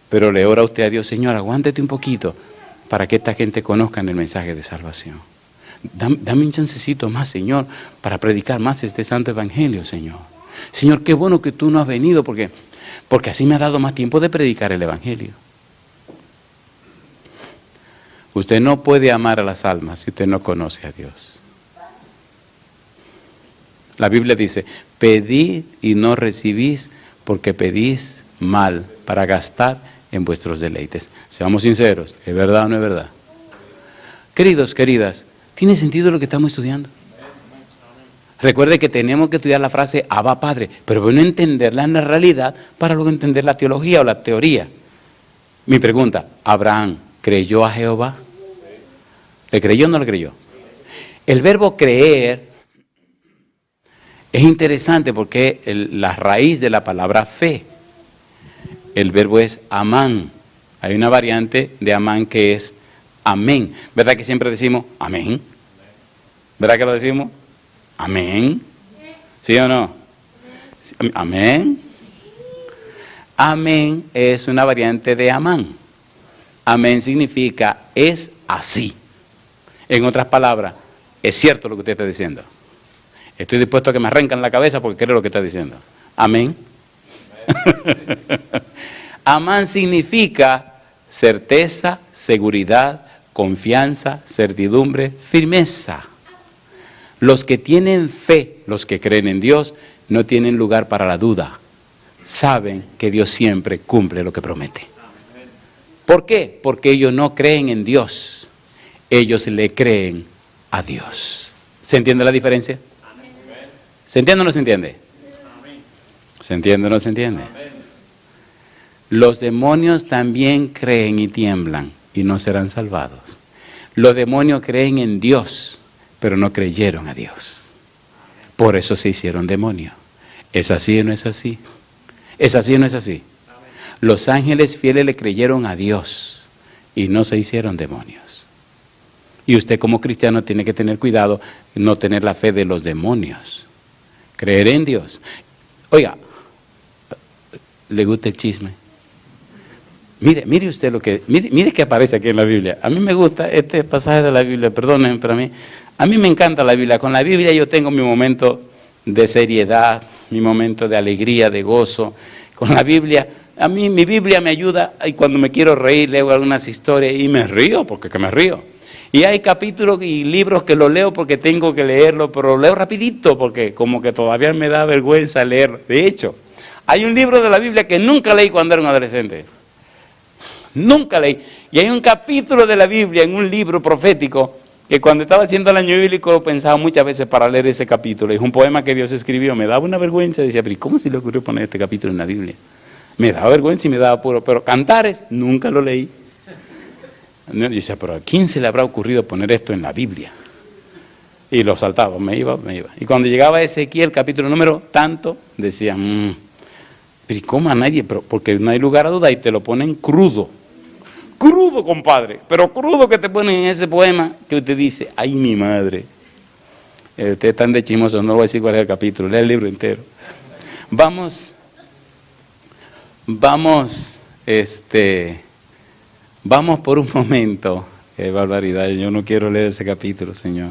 Pero le ora usted a Dios, Señor, aguántate un poquito para que esta gente conozca el mensaje de salvación. Dame un chancecito más, Señor, para predicar más este santo evangelio, Señor. Señor, qué bueno que tú no has venido porque así me ha dado más tiempo de predicar el evangelio. Usted no puede amar a las almas si usted no conoce a Dios. La Biblia dice, pedid y no recibís porque pedís mal para gastar en vuestros deleites. Seamos sinceros, ¿es verdad o no es verdad? Queridos, queridas, ¿tiene sentido lo que estamos estudiando? Recuerde que tenemos que estudiar la frase Abba Padre, pero bueno entenderla en la realidad para luego entender la teología o la teoría. Mi pregunta, ¿Abraham creyó a Jehová? ¿Le creyó o no le creyó? El verbo creer es interesante porque la raíz de la palabra fe, el verbo es amán. Hay una variante de amán que es amén. ¿Verdad que siempre decimos amén? ¿Verdad que lo decimos? Amén. ¿Sí o no? Amén. Amén es una variante de amán. Amén significa es así. En otras palabras, es cierto lo que usted está diciendo. Estoy dispuesto a que me arranquen la cabeza porque creo lo que está diciendo. Amén. Amán significa certeza, seguridad, confianza, certidumbre, firmeza. Los que tienen fe, los que creen en Dios, no tienen lugar para la duda. Saben que Dios siempre cumple lo que promete. ¿Por qué? Porque ellos no creen en Dios. Ellos le creen a Dios. ¿Se entiende la diferencia? ¿Se entiende o no se entiende? ¿Se entiende o no se entiende? Los demonios también creen y tiemblan y no serán salvados. Los demonios creen en Dios, pero no creyeron a Dios. Por eso se hicieron demonios. ¿Es así o no es así? ¿Es así o no es así? Los ángeles fieles le creyeron a Dios y no se hicieron demonios. Y usted como cristiano tiene que tener cuidado, no tener la fe de los demonios. Creer en Dios. Oiga, ¿le gusta el chisme? Mire usted lo que, mire que aparece aquí en la Biblia. A mí me gusta este pasaje de la Biblia, perdonen, pero a mí me encanta la Biblia. Con la Biblia yo tengo mi momento de seriedad, mi momento de alegría, de gozo. Con la Biblia, a mí mi Biblia me ayuda y cuando me quiero reír leo algunas historias y me río, porque que me río. Y hay capítulos y libros que los leo porque tengo que leerlo, pero lo leo rapidito porque como que todavía me da vergüenza leerlo. De hecho, hay un libro de la Biblia que nunca leí cuando era un adolescente. Nunca leí. Y hay un capítulo de la Biblia en un libro profético que cuando estaba haciendo el año bíblico lo pensaba muchas veces para leer ese capítulo. Es un poema que Dios escribió. Me daba una vergüenza. Decía, pero ¿cómo se le ocurrió poner este capítulo en la Biblia? Me daba vergüenza y me daba apuro. Pero Cantares, nunca lo leí. Yo decía, pero ¿a quién se le habrá ocurrido poner esto en la Biblia? Y lo saltaba, me iba. Y cuando llegaba a Ezequiel, capítulo número tanto, decía, pero ¿cómo a nadie? Pero porque no hay lugar a duda y te lo ponen crudo. Crudo, compadre, pero crudo que te ponen en ese poema que usted dice, ay mi madre. Usted es tan de chismoso, no le voy a decir cuál es el capítulo, lea el libro entero. Vamos por un momento. Qué barbaridad, yo no quiero leer ese capítulo, Señor.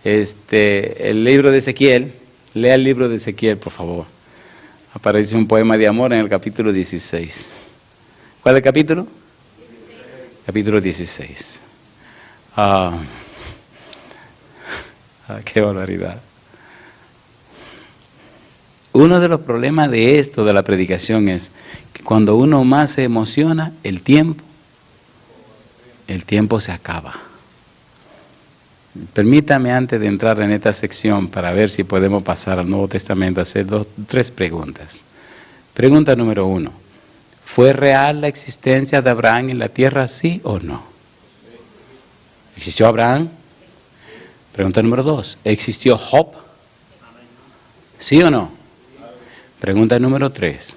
El libro de Ezequiel, lea el libro de Ezequiel, por favor. Aparece un poema de amor en el capítulo 16. ¿Cuál es el capítulo? 16. Capítulo 16. Qué barbaridad. Uno de los problemas de esto, de la predicación, es que cuando uno más se emociona, el tiempo se acaba. Permítame, antes de entrar en esta sección, para ver si podemos pasar al Nuevo Testamento, hacer tres preguntas. Pregunta número 1. ¿Fue real la existencia de Abraham en la tierra, sí o no? ¿Existió Abraham? Pregunta número 2. ¿Existió Job? ¿Sí o no? Pregunta número 3.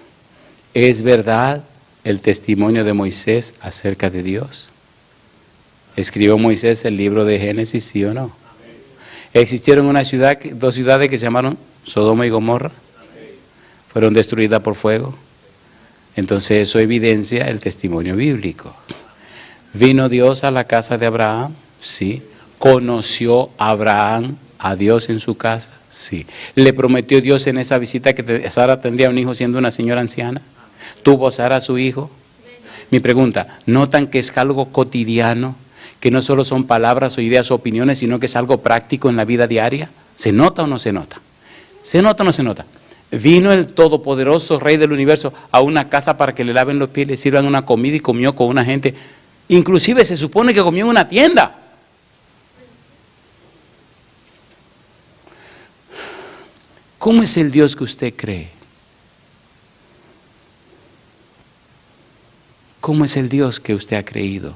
¿Es verdad el testimonio de Moisés acerca de Dios? ¿Escribió Moisés el libro de Génesis, sí o no? ¿Existieron dos ciudades que se llamaron Sodoma y Gomorra? ¿Fueron destruidas por fuego? Entonces eso evidencia el testimonio bíblico. ¿Vino Dios a la casa de Abraham? Sí. ¿Conoció Abraham a Dios en su casa? Sí. ¿Le prometió Dios en esa visita que Sara tendría un hijo siendo una señora anciana? ¿Tuvo Sara a su hijo? Mi pregunta, ¿notan que es algo cotidiano? Que no solo son palabras o ideas o opiniones, sino que es algo práctico en la vida diaria. ¿Se nota o no se nota? ¿Se nota o no se nota? Vino el todopoderoso Rey del universo a una casa para que le laven los pies, le sirvan una comida y comió con una gente. Inclusive se supone que comió en una tienda. ¿Cómo es el Dios que usted cree? ¿Cómo es el Dios que usted ha creído?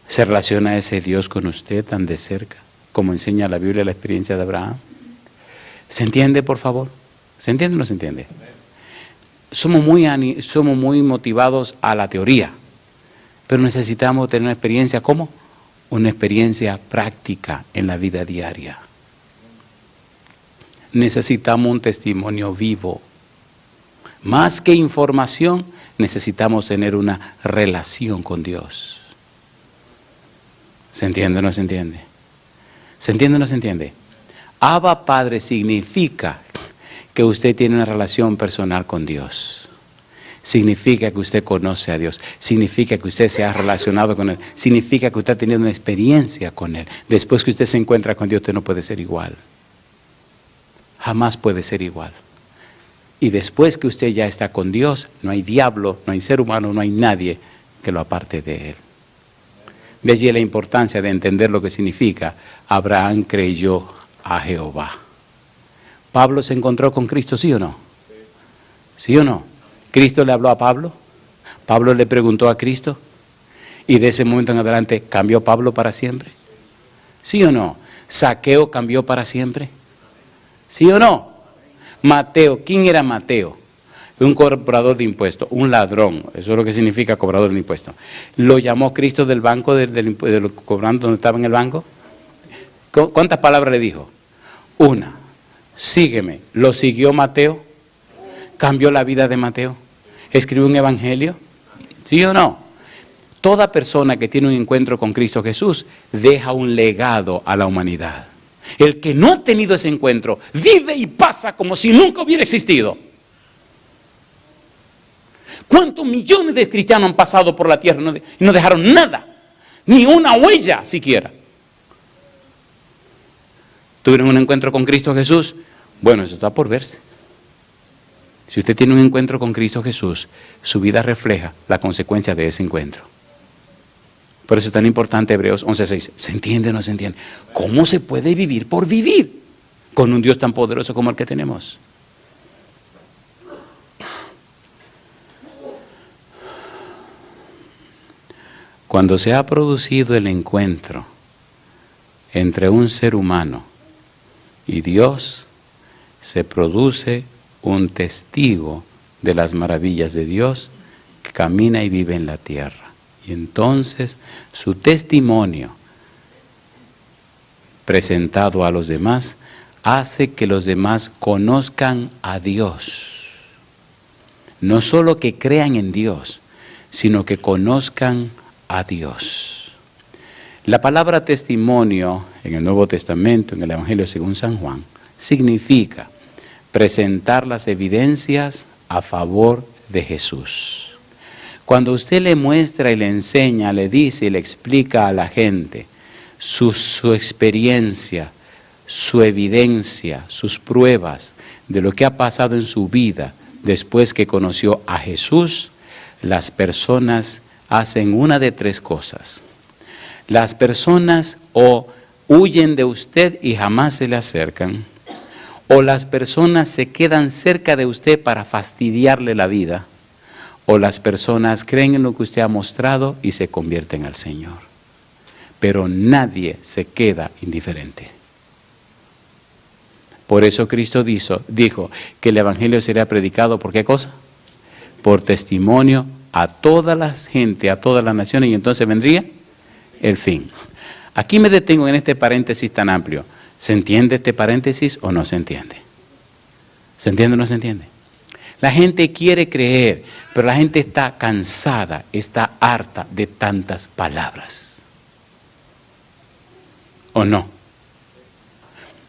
¿Se relaciona ese Dios con usted tan de cerca, como enseña la Biblia la experiencia de Abraham? ¿Se entiende, por favor? ¿Se entiende o no se entiende? Somos muy motivados a la teoría, pero necesitamos tener una experiencia, ¿cómo? Una experiencia práctica en la vida diaria. Necesitamos un testimonio vivo. Más que información, necesitamos tener una relación con Dios. ¿Se entiende o no se entiende? ¿Se entiende o no se entiende? Abba Padre significa que usted tiene una relación personal con Dios. Significa que usted conoce a Dios. Significa que usted se ha relacionado con Él. Significa que usted ha tenido una experiencia con Él. Después que usted se encuentra con Dios, usted no puede ser igual. Jamás puede ser igual. Y después que usted ya está con Dios, no hay diablo, no hay ser humano, no hay nadie que lo aparte de Él. De allí la importancia de entender lo que significa Abraham creyó a Jehová. ¿Pablo se encontró con Cristo, sí o no? ¿Sí o no? ¿Cristo le habló a Pablo? ¿Pablo le preguntó a Cristo? ¿Y de ese momento en adelante cambió Pablo para siempre? ¿Sí o no? ¿Zaqueo cambió para siempre? ¿Sí o no? Mateo, ¿quién era Mateo? Un cobrador de impuestos, un ladrón, eso es lo que significa cobrador de impuestos. ¿Lo llamó Cristo del banco, del cobrando donde estaba en el banco? ¿Cuántas palabras le dijo? Una. Sígueme. ¿Lo siguió Mateo? ¿Cambió la vida de Mateo? ¿Escribió un evangelio? ¿Sí o no? Toda persona que tiene un encuentro con Cristo Jesús deja un legado a la humanidad. El que no ha tenido ese encuentro vive y pasa como si nunca hubiera existido. ¿Cuántos millones de cristianos han pasado por la tierra y no dejaron nada? Ni una huella siquiera. ¿Tuvieron un encuentro con Cristo Jesús? Bueno, eso está por verse. Si usted tiene un encuentro con Cristo Jesús, su vida refleja la consecuencia de ese encuentro. Por eso es tan importante Hebreos 11:6. ¿Se entiende o no se entiende? ¿Cómo se puede vivir por vivir con un Dios tan poderoso como el que tenemos? Cuando se ha producido el encuentro entre un ser humano y Dios, se produce un testigo de las maravillas de Dios que camina y vive en la tierra. Y entonces su testimonio presentado a los demás hace que los demás conozcan a Dios. No solo que crean en Dios, sino que conozcan a Dios. La palabra testimonio en el Nuevo Testamento, en el Evangelio según San Juan, significa presentar las evidencias a favor de Jesús. Cuando usted le muestra y le enseña, le dice y le explica a la gente su experiencia, su evidencia, sus pruebas de lo que ha pasado en su vida después que conoció a Jesús, las personas hacen una de tres cosas. Las personas o huyen de usted y jamás se le acercan, o las personas se quedan cerca de usted para fastidiarle la vida, o las personas creen en lo que usted ha mostrado y se convierten al Señor. Pero nadie se queda indiferente. Por eso Cristo dijo que el Evangelio sería predicado, ¿por qué cosa? Por testimonio a toda la gente, a todas las naciones, y entonces vendría el fin. Aquí me detengo en este paréntesis tan amplio. ¿Se entiende este paréntesis o no se entiende? ¿Se entiende o no se entiende? La gente quiere creer, pero la gente está cansada, está harta de tantas palabras. ¿O no?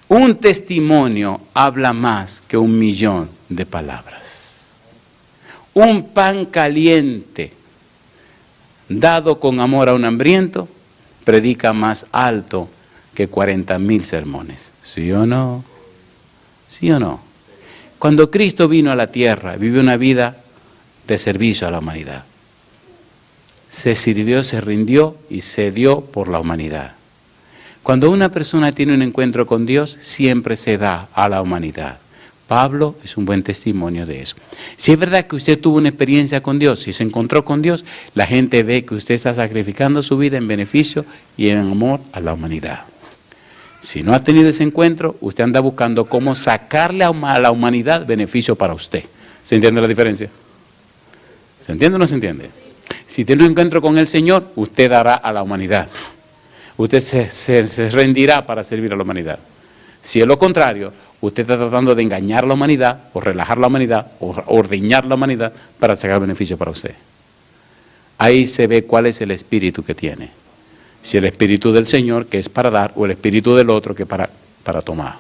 Un testimonio habla más que 1.000.000 de palabras. Un pan caliente dado con amor a un hambriento predica más alto que 40.000 sermones. ¿Sí o no? ¿Sí o no? Cuando Cristo vino a la tierra, vivió una vida de servicio a la humanidad. Se sirvió, se rindió y se dio por la humanidad. Cuando una persona tiene un encuentro con Dios, siempre se da a la humanidad. Pablo es un buen testimonio de eso. Si es verdad que usted tuvo una experiencia con Dios, si se encontró con Dios, la gente ve que usted está sacrificando su vida en beneficio y en amor a la humanidad. Si no ha tenido ese encuentro, usted anda buscando cómo sacarle a la humanidad beneficio para usted. ¿Se entiende la diferencia? ¿Se entiende o no se entiende? Si tiene un encuentro con el Señor, usted dará a la humanidad. Usted se rendirá para servir a la humanidad. Si es lo contrario, usted está tratando de engañar a la humanidad, o relajar a la humanidad, o ordeñar a la humanidad para sacar beneficio para usted. Ahí se ve cuál es el espíritu que tiene. Si el espíritu del Señor, que es para dar, o el espíritu del otro, que es para tomar.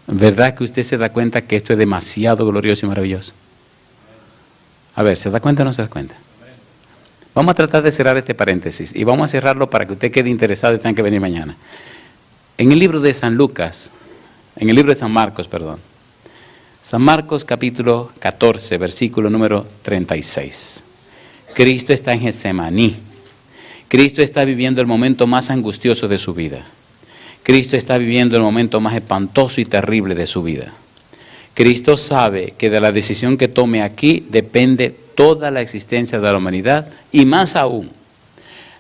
¿Verdad que usted se da cuenta que esto es demasiado glorioso y maravilloso? A ver, ¿se da cuenta o no se da cuenta? Vamos a tratar de cerrar este paréntesis y vamos a cerrarlo para que usted quede interesado y tenga que venir mañana. En el libro de San Marcos, San Marcos capítulo 14, versículo número 36. Cristo está en Getsemaní. Cristo está viviendo el momento más angustioso de su vida. Cristo está viviendo el momento más espantoso y terrible de su vida. Cristo sabe que de la decisión que tome aquí depende toda la existencia de la humanidad y más aún.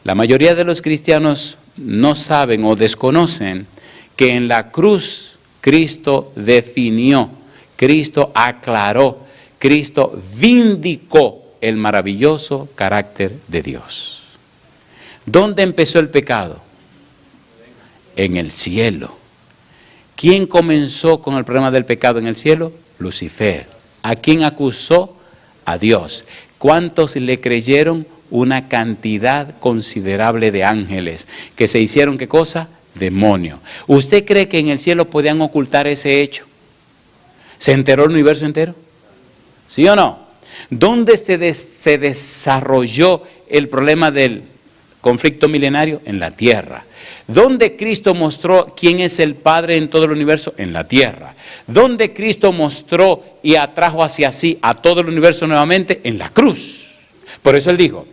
La mayoría de los cristianos no saben o desconocen que en la cruz Cristo definió, Cristo aclaró, Cristo vindicó el maravilloso carácter de Dios. ¿Dónde empezó el pecado? En el cielo. ¿Quién comenzó con el problema del pecado en el cielo? Lucifer. ¿A quién acusó? A Dios. ¿Cuántos le creyeron? Una cantidad considerable de ángeles que se hicieron, ¿qué cosa? Demonios. ¿Usted cree que en el cielo podían ocultar ese hecho? ¿Se enteró el universo entero? ¿Sí o no? ¿Dónde se desarrolló el problema del conflicto milenario? En la tierra. ¿Dónde Cristo mostró quién es el Padre en todo el universo? En la tierra. ¿Dónde Cristo mostró y atrajo hacia sí a todo el universo nuevamente? En la cruz. Por eso Él dijo,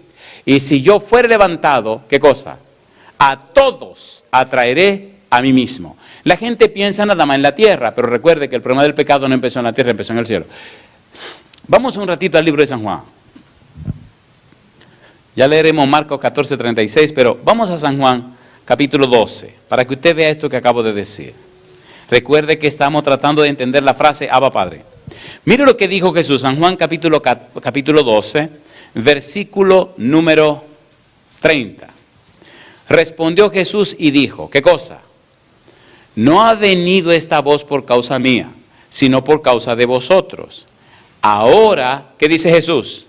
y si yo fuere levantado, ¿qué cosa? A todos atraeré a mí mismo. La gente piensa nada más en la tierra, pero recuerde que el problema del pecado no empezó en la tierra, empezó en el cielo. Vamos un ratito al libro de San Juan. Ya leeremos Marcos 14, 36, pero vamos a San Juan capítulo 12, para que usted vea esto que acabo de decir. Recuerde que estamos tratando de entender la frase Abba Padre. Mire lo que dijo Jesús, San Juan capítulo 12, versículo número 30. Respondió Jesús y dijo, ¿qué cosa? No ha venido esta voz por causa mía, sino por causa de vosotros. Ahora, ¿qué dice Jesús?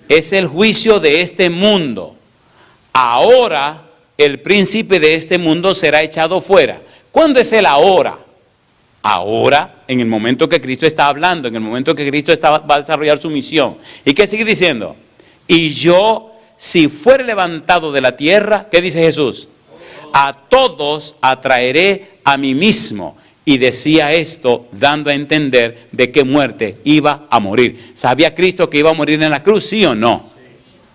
Es el juicio de este mundo. Ahora el príncipe de este mundo será echado fuera. ¿Cuándo es el ahora? Ahora, en el momento que Cristo está hablando, en el momento que Cristo va a desarrollar su misión. ¿Y qué sigue diciendo? Y yo, si fuere levantado de la tierra, ¿qué dice Jesús? A todos atraeré a mí mismo. Y decía esto dando a entender de qué muerte iba a morir. ¿Sabía Cristo que iba a morir en la cruz, sí o no?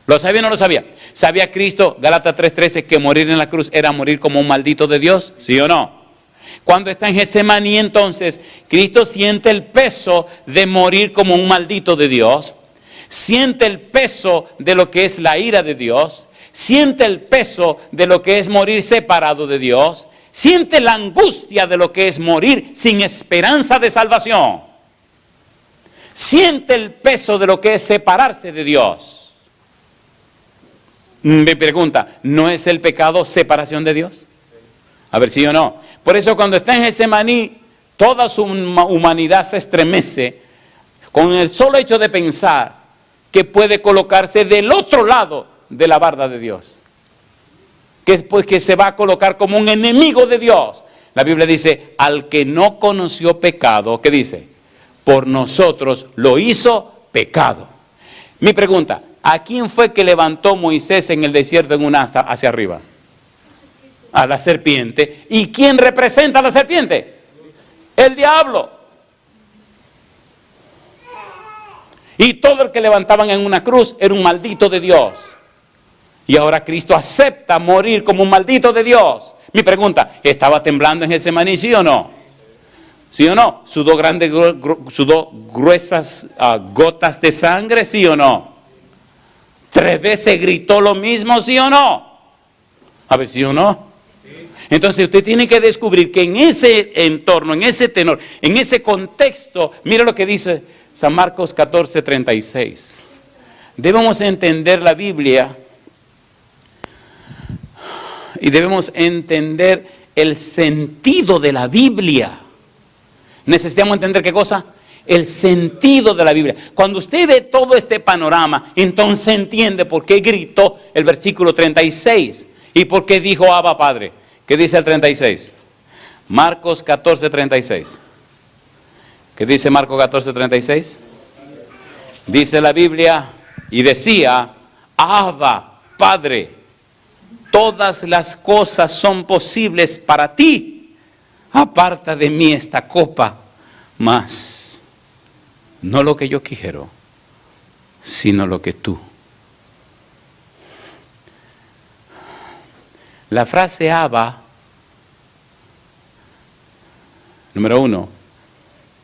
¿Lo sabía o no lo sabía? ¿Sabía Cristo, Gálatas 3:13, que morir en la cruz era morir como un maldito de Dios? ¿Sí o no? Cuando está en Getsemaní, entonces, Cristo siente el peso de morir como un maldito de Dios. Siente el peso de lo que es la ira de Dios. Siente el peso de lo que es morir separado de Dios. Siente la angustia de lo que es morir sin esperanza de salvación. Siente el peso de lo que es separarse de Dios. Me pregunta, ¿no es el pecado separación de Dios? A ver, sí o no. Por eso cuando está en Getsemaní, toda su humanidad se estremece con el solo hecho de pensar que puede colocarse del otro lado de la barda de Dios. Que se va a colocar como un enemigo de Dios. La Biblia dice, al que no conoció pecado, ¿qué dice? Por nosotros lo hizo pecado. Mi pregunta, ¿a quién fue que levantó Moisés en el desierto en un asta hacia arriba? A la serpiente. ¿Y quién representa a la serpiente? El diablo. Y todo el que levantaban en una cruz era un maldito de Dios. Y ahora Cristo acepta morir como un maldito de Dios. Mi pregunta, ¿estaba temblando en Getsemaní, sí o no? ¿Sí o no? ¿Sudó gruesas gotas de sangre, sí o no? 3 veces gritó lo mismo, sí o no? A ver, sí o no. Entonces usted tiene que descubrir que en ese entorno, en ese tenor, en ese contexto, mira lo que dice San Marcos 14:36. Debemos entender la Biblia y debemos entender el sentido de la Biblia. Necesitamos entender ¿qué cosa? El sentido de la Biblia. Cuando usted ve todo este panorama, entonces entiende por qué gritó el versículo 36 y por qué dijo Abba Padre. ¿Qué dice el 36? Marcos 14:36. ¿Qué dice Marcos 14:36? Dice la Biblia y decía, Abba Padre, todas las cosas son posibles para ti. Aparta de mí esta copa, mas no lo que yo quiero, sino lo que tú. La frase Abba, número 1,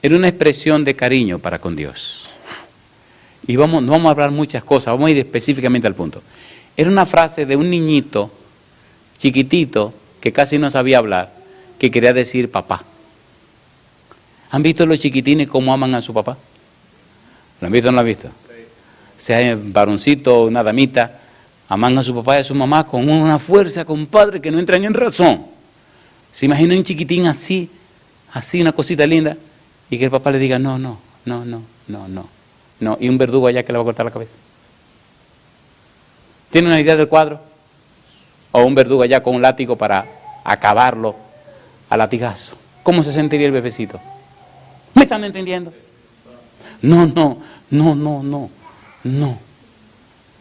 era una expresión de cariño para con Dios. Y no vamos a hablar muchas cosas, vamos a ir específicamente al punto. Era una frase de un niñito chiquitito que casi no sabía hablar, que quería decir papá. ¿Han visto los chiquitines cómo aman a su papá? ¿Lo han visto o no lo han visto? Sea varoncito o una damita, aman a su papá y a su mamá con una fuerza, compadre, que no entran en razón. ¿Se imagina un chiquitín así, una cosita linda, y que el papá le diga no, y un verdugo allá que le va a cortar la cabeza? ¿Tiene una idea del cuadro? O un verdugo allá con un látigo para acabarlo a latigazo. ¿Cómo se sentiría el bebecito? ¿Me están entendiendo? No.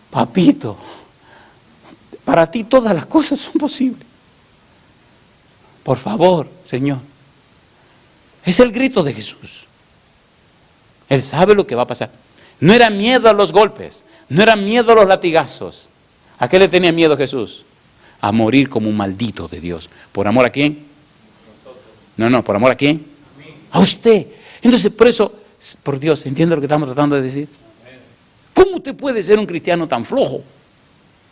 Papito, para ti todas las cosas son posibles. Por favor, Señor. Es el grito de Jesús. Él sabe lo que va a pasar. No era miedo a los golpes, no era miedo a los latigazos. ¿A qué le tenía miedo Jesús? A morir como un maldito de Dios. ¿Por amor a quién? No, ¿por amor a quién? A usted. Entonces, por eso, por Dios, ¿entiende lo que estamos tratando de decir? ¿Cómo usted puede ser un cristiano tan flojo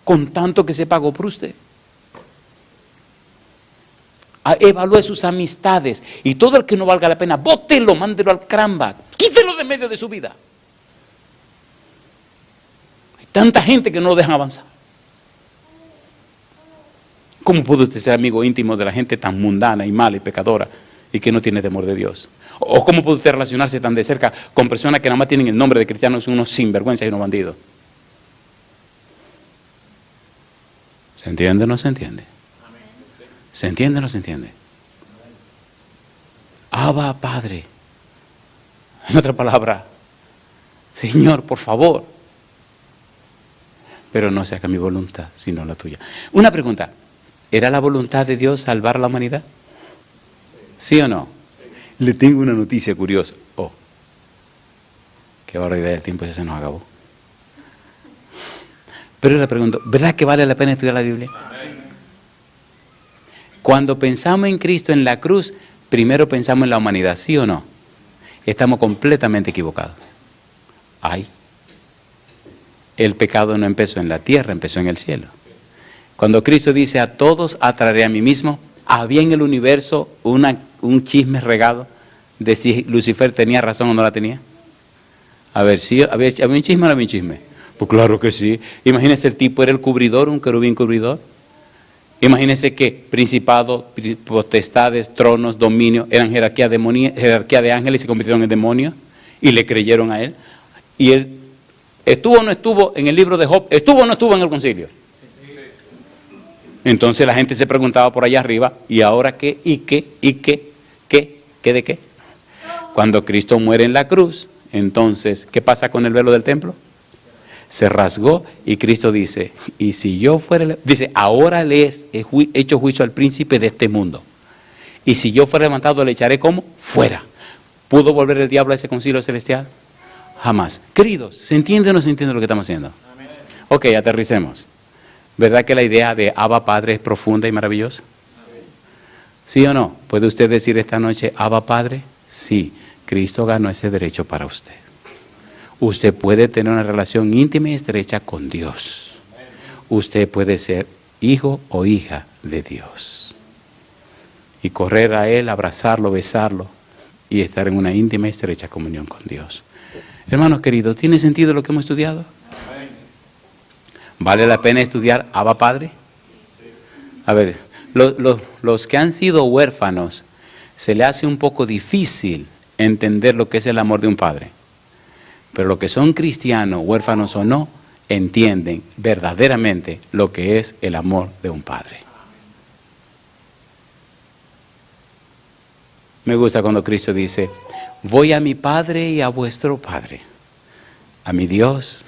con tanto que se pagó por usted? Evalúe sus amistades y todo el que no valga la pena, bótelo, mándelo al cramba, quítelo de medio de su vida. Hay tanta gente que no lo deja avanzar. ¿Cómo puede usted ser amigo íntimo de la gente tan mundana y mala y pecadora y que no tiene temor de Dios? ¿O cómo puede usted relacionarse tan de cerca con personas que nada más tienen el nombre de cristianos, son unos sinvergüenzas y unos bandidos? ¿Se entiende o no se entiende? ¿Se entiende o no se entiende? Abba, Padre. En otra palabra, Señor, por favor. Pero no se haga mi voluntad, sino la tuya. Una pregunta. ¿Era la voluntad de Dios salvar a la humanidad? ¿Sí o no? Le tengo una noticia curiosa. Oh, qué barbaridad, el tiempo ya se nos acabó. Pero le pregunto, ¿verdad que vale la pena estudiar la Biblia? Cuando pensamos en Cristo en la cruz, primero pensamos en la humanidad, ¿sí o no? Estamos completamente equivocados. Ay, el pecado no empezó en la tierra, empezó en el cielo. Cuando Cristo dice, a todos atraeré a mí mismo, había en el universo un chisme regado de si Lucifer tenía razón o no la tenía. A ver, ¿sí? ¿Había un chisme o no había un chisme? Pues claro que sí. Imagínense, el tipo era el cubridor, un querubín cubridor. Imagínense que principados, potestades, tronos, dominios, eran jerarquía de ángeles y se convirtieron en demonios y le creyeron a él. Y él, ¿estuvo o no estuvo en el libro de Job? ¿Estuvo o no estuvo en el concilio? Entonces la gente se preguntaba por allá arriba, ¿y ahora qué? ¿Y qué? ¿Y qué? ¿Qué? ¿Qué de qué? Cuando Cristo muere en la cruz, entonces, ¿qué pasa con el velo del templo? Se rasgó y Cristo dice, y si yo fuera, dice, ahora le he hecho juicio al príncipe de este mundo. Y si yo fuera levantado, le echaré como fuera. ¿Pudo volver el diablo a ese concilio celestial? Jamás. Queridos, ¿se entiende o no se entiende lo que estamos haciendo? Ok, aterricemos. ¿Verdad que la idea de Abba Padre es profunda y maravillosa? ¿Sí o no? ¿Puede usted decir esta noche, Abba Padre? Sí, Cristo ganó ese derecho para usted. Usted puede tener una relación íntima y estrecha con Dios. Usted puede ser hijo o hija de Dios. Y correr a Él, abrazarlo, besarlo y estar en una íntima y estrecha comunión con Dios. Hermanos queridos, ¿tiene sentido lo que hemos estudiado? ¿Vale la pena estudiar Abba Padre? A ver, los que han sido huérfanos, se le hace un poco difícil entender lo que es el amor de un padre. Pero los que son cristianos, huérfanos o no, entienden verdaderamente lo que es el amor de un padre. Me gusta cuando Cristo dice, voy a mi Padre y a vuestro Padre, a mi Dios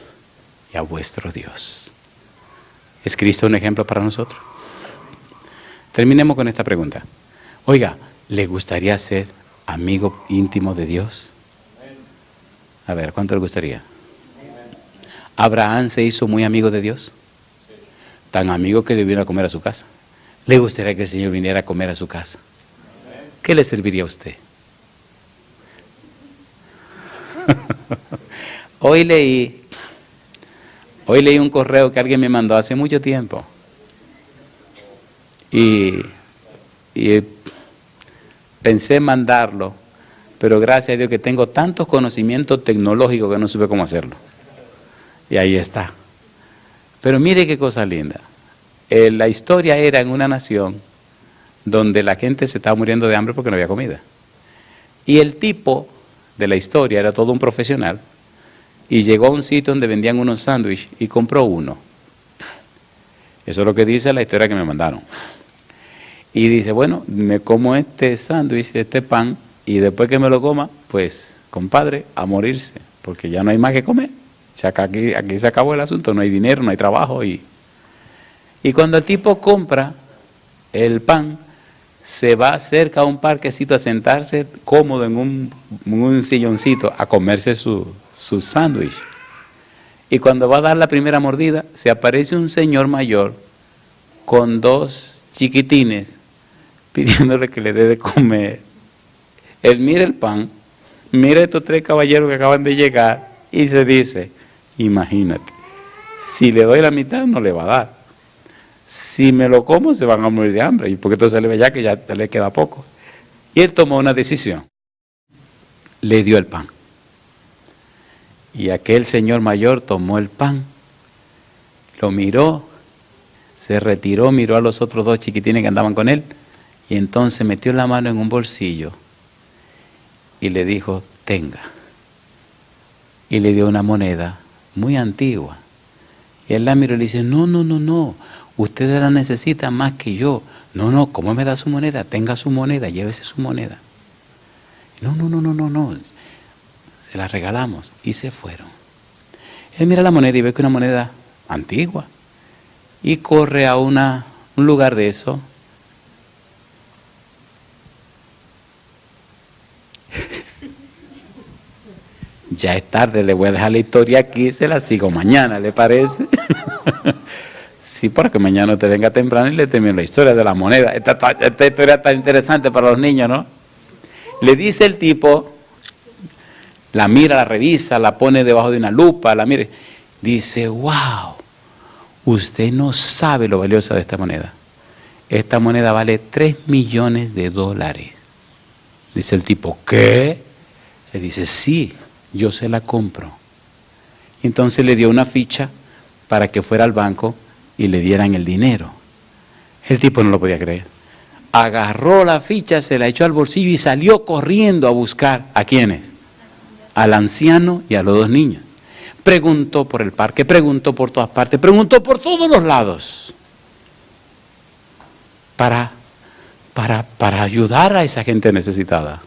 y a vuestro Dios. ¿Es Cristo un ejemplo para nosotros? Terminemos con esta pregunta. Oiga, ¿le gustaría ser amigo íntimo de Dios? A ver, ¿cuánto le gustaría? ¿Abraham se hizo muy amigo de Dios? Tan amigo que vino a comer a su casa. ¿Le gustaría que el Señor viniera a comer a su casa? ¿Qué le serviría a usted? Hoy leí un correo que alguien me mandó hace mucho tiempo. Y pensé mandarlo, pero gracias a Dios que tengo tantos conocimientos tecnológicos que no supe cómo hacerlo. Y ahí está. Pero mire qué cosa linda. La historia era en una nación donde la gente se estaba muriendo de hambre porque no había comida. Y el tipo de la historia era todo un profesional y llegó a un sitio donde vendían unos sándwiches y compró uno. Eso es lo que dice la historia que me mandaron. Y dice, bueno, me como este sándwich, este pan, y después que me lo coma, pues, compadre, a morirse, porque ya no hay más que comer. Ya que aquí se acabó el asunto, no hay dinero, no hay trabajo. Y cuando el tipo compra el pan, se va cerca a un parquecito a sentarse cómodo en un silloncito a comerse su sándwich. Y cuando va a dar la primera mordida, se aparece un señor mayor con dos chiquitines pidiéndole que le dé de comer. Él mira el pan, mira estos tres caballeros que acaban de llegar y se dice, imagínate, si le doy la mitad no le va a dar. Si me lo como se van a morir de hambre, y porque entonces le ve ya que ya le queda poco. Y él tomó una decisión. Le dio el pan. Y aquel señor mayor tomó el pan, lo miró, se retiró, miró a los otros dos chiquitines que andaban con él y entonces metió la mano en un bolsillo y le dijo, tenga. Y le dio una moneda muy antigua. Y él la miró y le dice, no, ustedes la necesitan más que yo. No, ¿cómo me da su moneda? Tenga su moneda, llévese su moneda. No, se la regalamos y se fueron. Él mira la moneda y ve que es una moneda antigua y corre a un lugar de eso. Ya es tarde, le voy a dejar la historia aquí, se la sigo mañana, ¿le parece? Sí, para que mañana te venga temprano y le termine la historia de la moneda. Esta historia tan interesante para los niños, ¿no? Le dice el tipo, la mira, la revisa, la pone debajo de una lupa, la mire. Dice, wow, usted no sabe lo valiosa de esta moneda. Esta moneda vale $3 millones. Dice el tipo, ¿qué? Le dice, sí, yo se la compro. Entonces le dio una ficha para que fuera al banco y le dieran el dinero. El tipo no lo podía creer. Agarró la ficha, se la echó al bolsillo y salió corriendo a buscar ¿a quiénes? Al anciano y a los dos niños. Preguntó por el parque, preguntó por todas partes, preguntó por todos los lados para ayudar a esa gente necesitada.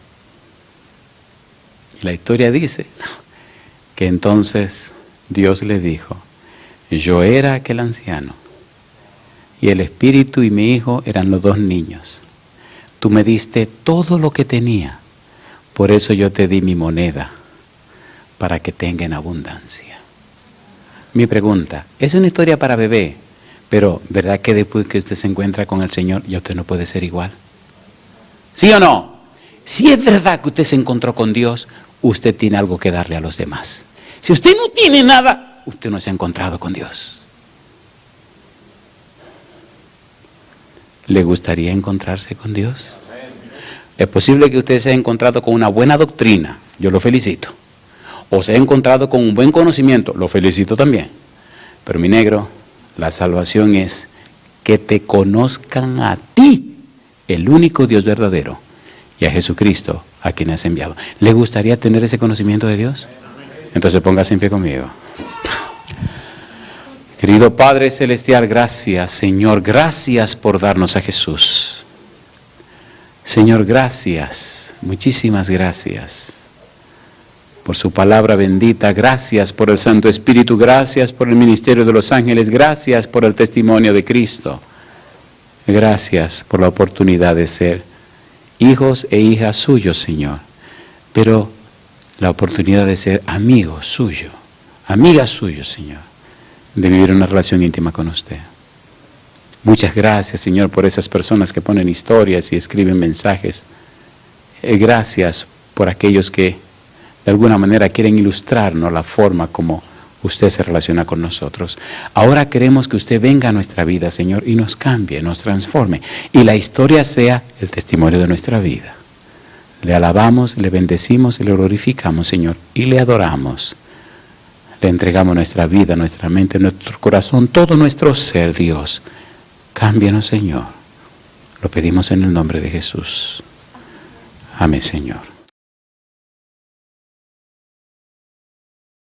Y la historia dice que entonces Dios le dijo, yo era aquel anciano y el espíritu y mi hijo eran los dos niños. Tú me diste todo lo que tenía, por eso yo te di mi moneda, para que tenga en abundancia. Mi pregunta, es una historia para bebé, pero ¿verdad que después que usted se encuentra con el Señor, ya usted no puede ser igual? ¿Sí o no? Si es verdad que usted se encontró con Dios, usted tiene algo que darle a los demás. Si usted no tiene nada, usted no se ha encontrado con Dios. ¿Le gustaría encontrarse con Dios? Es posible que usted se haya encontrado con una buena doctrina, yo lo felicito. O se ha encontrado con un buen conocimiento, lo felicito también. Pero mi negro, la salvación es que te conozcan a ti, el único Dios verdadero, y a Jesucristo, a quien has enviado. ¿Le gustaría tener ese conocimiento de Dios? Entonces póngase en pie conmigo. Querido Padre Celestial, gracias, Señor, gracias por darnos a Jesús. Señor, gracias, muchísimas gracias por su palabra bendita, gracias por el Santo Espíritu, gracias por el ministerio de los ángeles, gracias por el testimonio de Cristo, gracias por la oportunidad de ser hijos e hijas suyos, Señor, pero la oportunidad de ser amigos suyos, amigas suyos, Señor, de vivir una relación íntima con usted. Muchas gracias, Señor, por esas personas que ponen historias y escriben mensajes. Gracias por aquellos que de alguna manera quieren ilustrarnos la forma como usted se relaciona con nosotros. Ahora queremos que usted venga a nuestra vida, Señor, y nos cambie, nos transforme, y la historia sea el testimonio de nuestra vida. Le alabamos, le bendecimos y le glorificamos, Señor, y le adoramos. Le entregamos nuestra vida, nuestra mente, nuestro corazón, todo nuestro ser, Dios. Cámbianos, Señor. Lo pedimos en el nombre de Jesús. Amén, Señor.